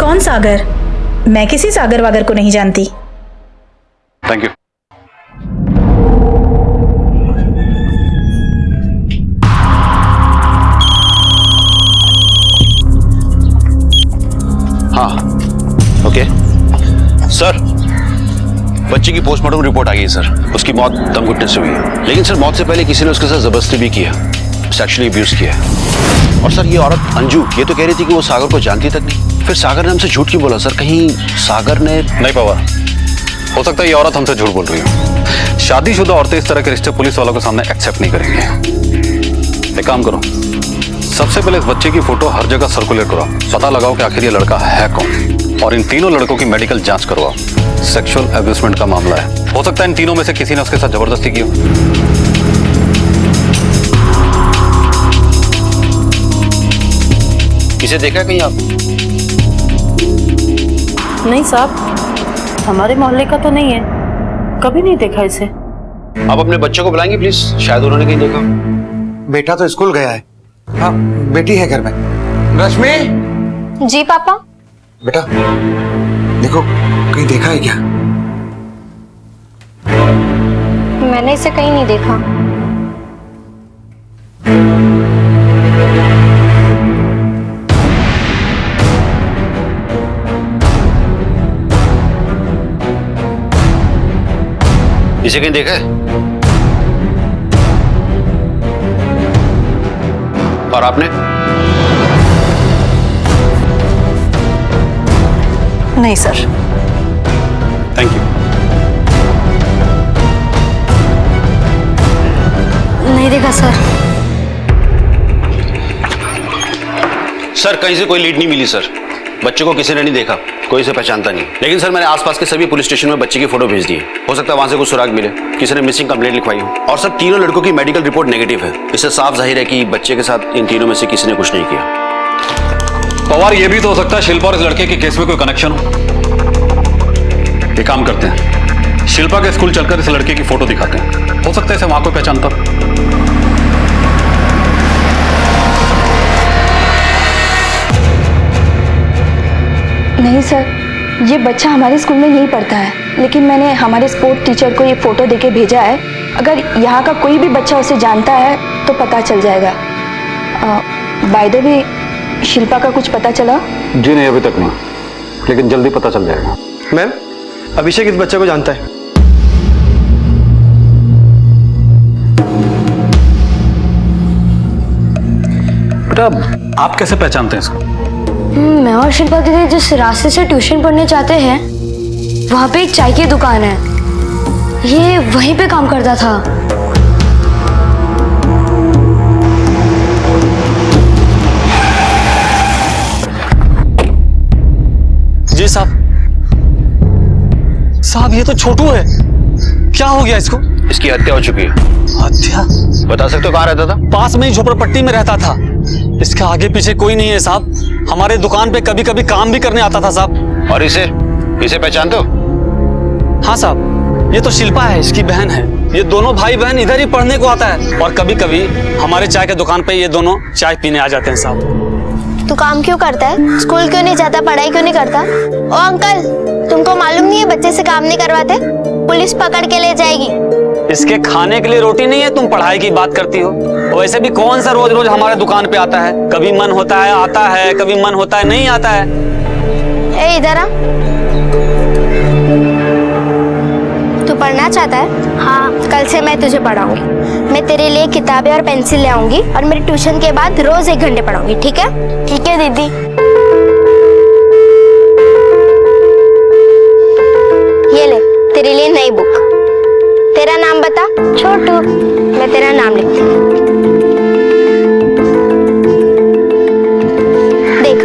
कौन सागर? मैं किसी सागर वागर को नहीं जानती। Thank you. हाँ ओके सर, बच्चे की पोस्टमार्टम रिपोर्ट आ गई है सर। उसकी मौत दम घुटने से हुई है, लेकिन सर मौत से पहले किसी ने उसके साथ जबरदस्ती भी किया, सेक्सुअली अब्यूज किया है। और सर ये औरत अंजू ये तो कह रही थी कि वो सागर को जानती तक नहीं। फिर सागर ने हमसे झूठ क्यों बोला सर? कहीं सागर ने नहीं पवार, हो सकता है ये औरत हमसे झूठ बोल रही हो। शादीशुदा औरतें इस तरह के रिश्ते पुलिस वालों के सामने एक्सेप्ट नहीं करेंगे। एक काम करो, सबसे पहले इस बच्चे की फोटो हर जगह सर्कुलेट कराओ, पता लगाओ कि आखिर ये लड़का है कौन, और इन तीनों लड़कों की मेडिकल जांच करवाओ। सेक्सुअल अब्यूजमेंट का मामला है, हो सकता है इन तीनों में से किसी ने उसके साथ जबरदस्ती की हो। इसे देखा है कहीं आप? नहीं साहब, हमारे मोहल्ले का तो नहीं है, कभी नहीं देखा इसे। आप अपने बच्चों को बुलाएंगे प्लीज, शायद उन्होंने कहीं देखा। बेटा तो स्कूल गया है। हाँ बेटी है घर में। रश्मि। जी पापा। बेटा देखो कहीं देखा है क्या? मैंने इसे कहीं नहीं देखा। इसे कहीं देखा है? और आपने? नहीं सर। Thank you. नहीं देखा सर। सर कहीं से कोई लीड नहीं मिली सर, बच्चे को किसी ने नहीं देखा, कोई इसे पहचानता नहीं। लेकिन सर मैंने आसपास के सभी पुलिस स्टेशन में बच्चे की फोटो भेज दी है, हो सकता है वहां से कुछ सुराग मिले, किसी ने मिसिंग कंप्लेंट लिखवाई हो। और सर तीनों लड़कों की मेडिकल रिपोर्ट नेगेटिव है, इससे साफ जाहिर है कि बच्चे के साथ इन तीनों में से किसी ने कुछ नहीं किया। पवार ये भी तो हो सकता है शिल्पा और इस लड़के के केस में कोई कनेक्शन हो। एक काम करते हैं, शिल्पा के स्कूल चलकर इस लड़के की फोटो दिखाते हैं, हो सकता है इसे वहां कोई पहचानता। नहीं सर, ये बच्चा हमारे स्कूल में नहीं पढ़ता है, लेकिन मैंने हमारे स्पोर्ट टीचर को ये फोटो देके भेजा है। अगर यहाँ का कोई भी बच्चा उसे जानता है तो पता चल जाएगा। बाय द वे, शिल्पा का कुछ पता चला? जी नहीं, अभी तक नहीं, लेकिन जल्दी पता चल जाएगा। मैम, अभिषेक इस बच्चे को जानता है। बेटा आप कैसे पहचानते हैं इसको? मैं और शिल्पा दीदी जिस रास्ते से ट्यूशन पढ़ने जाते हैं, वहाँ पे एक चाय की दुकान है, ये वहीं पे काम करता था। जी साहब, साहब ये तो छोटू है, क्या हो गया इसको? इसकी हत्या हो चुकी है। हत्या? बता सकते हो कहाँ रहता था? पास में ही झोपड़पट्टी में रहता था, इसके आगे पीछे कोई नहीं है साहब, हमारे दुकान पे कभी कभी काम भी करने आता था साहब। और इसे पहचानते हो? हाँ साहब, ये तो शिल्पा है, इसकी बहन है। ये दोनों भाई बहन इधर ही पढ़ने को आता है, और कभी कभी हमारे चाय के दुकान पे ये दोनों चाय पीने आ जाते हैं साहब। तू काम क्यों करता है? स्कूल क्यों नहीं जाता? पढ़ाई क्यों नहीं करता? ओ अंकल, तुमको मालूम नहीं है बच्चे से काम नहीं करवाते, पुलिस पकड़ के ले जाएगी। इसके खाने के लिए रोटी नहीं है, तुम पढ़ाई की बात करती हो। वैसे भी कौन सा रोज रोज हमारे दुकान पे आता है? कभी मन होता है आता है, कभी मन होता है नहीं आता है। ए इधर आ। तू पढ़ना चाहता है? हाँ, कल से मैं तुझे पढ़ाऊंगी। मैं तेरे लिए किताबें और पेंसिल ले आऊंगी, और मेरे ट्यूशन के बाद रोज 1 घंटे पढ़ाऊंगी, ठीक है? ठीक है दीदी। ये ले तेरे लिए नई बुक। तेरा नाम बता। छोटू। मैं तेरा नाम लिखते हैं। देख,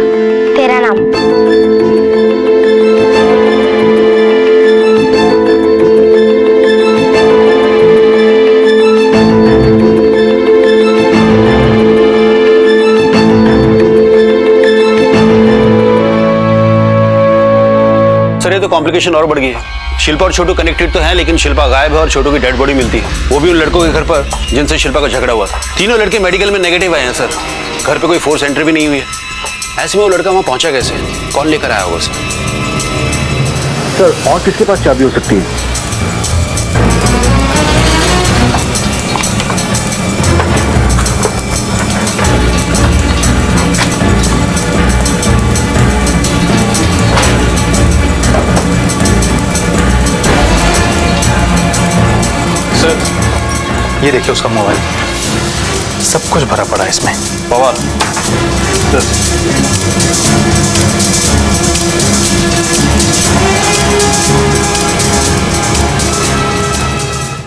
तेरा नाम। सर ये तो कॉम्प्लिकेशन और बढ़ गई है। शिल्पा और छोटू कनेक्टेड तो हैं, लेकिन शिल्पा गायब है और छोटू की डेड बॉडी मिलती है, वो भी उन लड़कों के घर पर जिनसे शिल्पा का झगड़ा हुआ था। तीनों लड़के मेडिकल में नेगेटिव आए हैं सर। घर पे कोई फोर्स एंट्री भी नहीं हुई है। ऐसे में वो लड़का वहां पहुंचा कैसे? कौन लेकर आया होगा सर? और किसके पास चाबी हो सकती है? ये देखिए उसका मोबाइल, सब कुछ भरा पड़ा है इसमें। पवार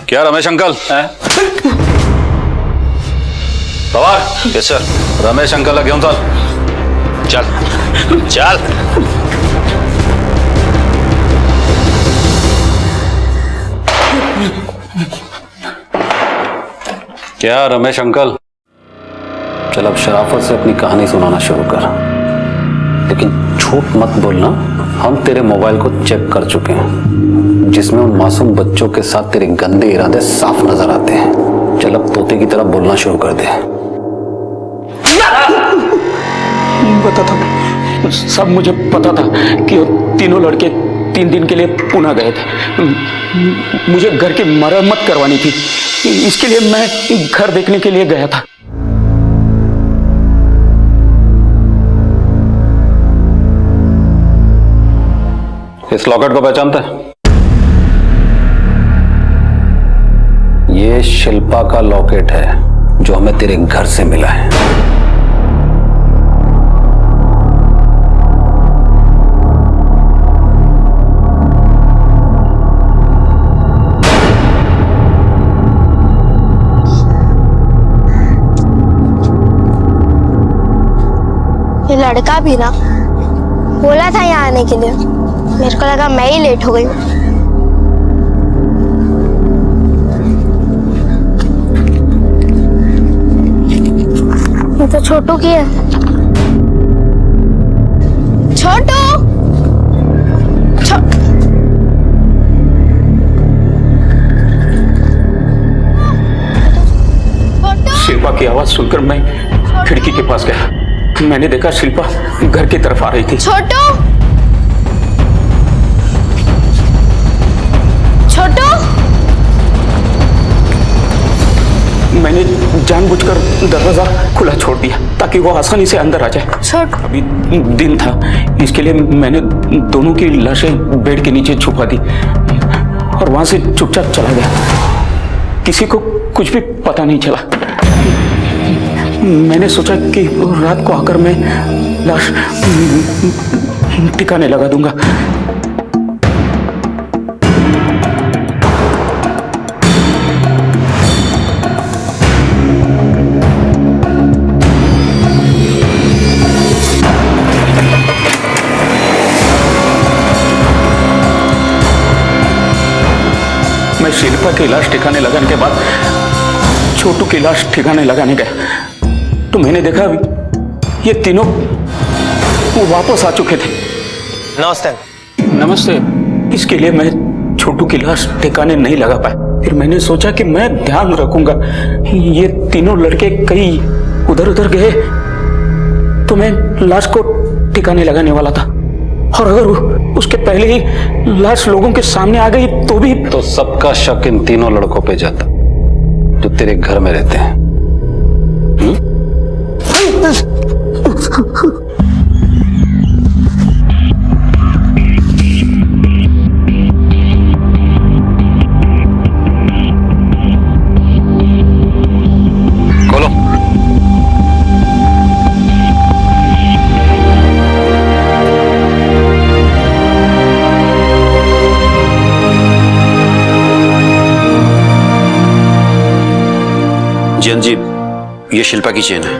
क्या Ramesh uncle? Pawar yes sir. Ramesh uncle घेऊन चल। चल क्या रमेश अंकल? चल अब शराफत से अपनी कहानी सुनाना शुरू कर, लेकिन झूठ मत बोलना। हम तेरे मोबाइल को चेक कर चुके हैं, जिसमें उन मासूम बच्चों के साथ तेरे गंदे इरादे साफ नजर आते हैं। चल अब तोते की तरह बोलना शुरू कर दे। पता था, सब मुझे पता था कि वो तीनों लड़के 3 दिन के लिए पुणे गए थे। मुझे घर की मरम्मत करवानी थी, इसके लिए मैं घर देखने के लिए गया था। इस लॉकेट को पहचानता है? ये शिल्पा का लॉकेट है जो हमें तेरे घर से मिला है। ये लड़का भी ना बोला था यहाँ आने के लिए, मेरे को लगा मैं ही लेट हो गई। ये तो छोटू की है। छोटू शिल्पा की आवाज सुनकर मैं खिड़की के पास गया। मैंने देखा शिल्पा घर की तरफ आ रही थी। छोटू छोटू मैंने जानबूझकर दरवाजा खुला छोड़ दिया ताकि वो आसानी से अंदर आ जाए। अभी दिन था, इसके लिए मैंने दोनों की लाशें बेड के नीचे छुपा दी और वहां से चुपचाप चला गया। किसी को कुछ भी पता नहीं चला। मैंने सोचा कि रात को आकर मैं लाश ठिकाने लगा दूंगा। मैं शिल्पा की लाश ठिकाने लगाने के बाद छोटू की लाश ठिकाने लगाने गया तो मैंने देखा ये तीनों वापस आ चुके थे। नमस्ते। नमस्ते। इसके लिए मैं छोटू की लाश ठिकाने नहीं लगा पाया। फिर मैंने सोचा कि मैं ध्यान रखूंगा, ये तीनों लड़के कहीं उधर उधर गए तो मैं लाश को ठिकाने लगाने वाला था, और अगर उसके पहले ही लाश लोगों के सामने आ गई तो भी। तो सबका शक इन तीनों लड़कों पे जाता जो तेरे घर में रहते हैं। खोलो। जयंत जी, ये शिल्पा की चेन है,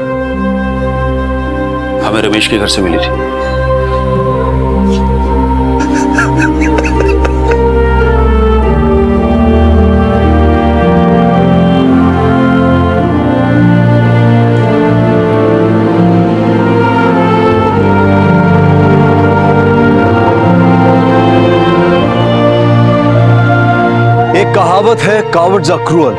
हमें रमेश के घर से मिली थी। एक कहावत है, कावर्ड्स आर क्रूअल,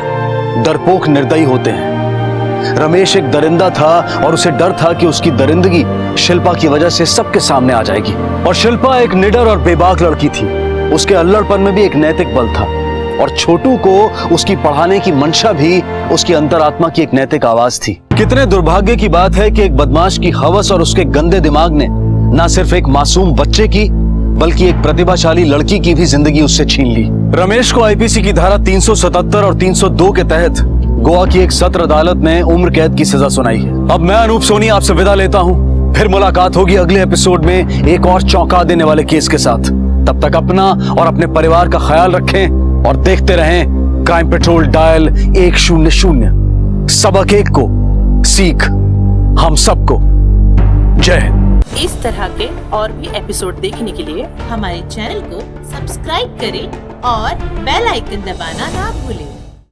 डरपोक निर्दयी होते हैं। रमेश एक दरिंदा था और उसे डर था कि उसकी दरिंदगी शिल्पा की वजह से सबके सामने आ जाएगी। और शिल्पा एक निडर और बेबाक लड़की थी। उसके अल्लड़पन में भी एक नैतिक बल था और छोटू को उसकी पढ़ाने की मंशा भी उसकी अंतरात्मा की एक नैतिक आवाज थी। कितने दुर्भाग्य की बात है कि एक बदमाश की हवस और उसके गंदे दिमाग ने न सिर्फ एक मासूम बच्चे की बल्कि एक प्रतिभाशाली लड़की की भी जिंदगी उससे छीन ली। रमेश को आईपीसी की धारा 377 और 302 के तहत गोवा की एक सत्र अदालत ने उम्र कैद की सजा सुनाई है। अब मैं अनूप सोनी आपसे विदा लेता हूं। फिर मुलाकात होगी अगले एपिसोड में एक और चौंका देने वाले केस के साथ। तब तक अपना और अपने परिवार का ख्याल रखें और देखते रहें क्राइम पेट्रोल डायल 100। सबक एक को सीख हम सबको। जय हिंद। इस तरह के और भी एपिसोड देखने के लिए हमारे चैनल को सब्सक्राइब करें और बेल आइकन दबाना ना भूलें।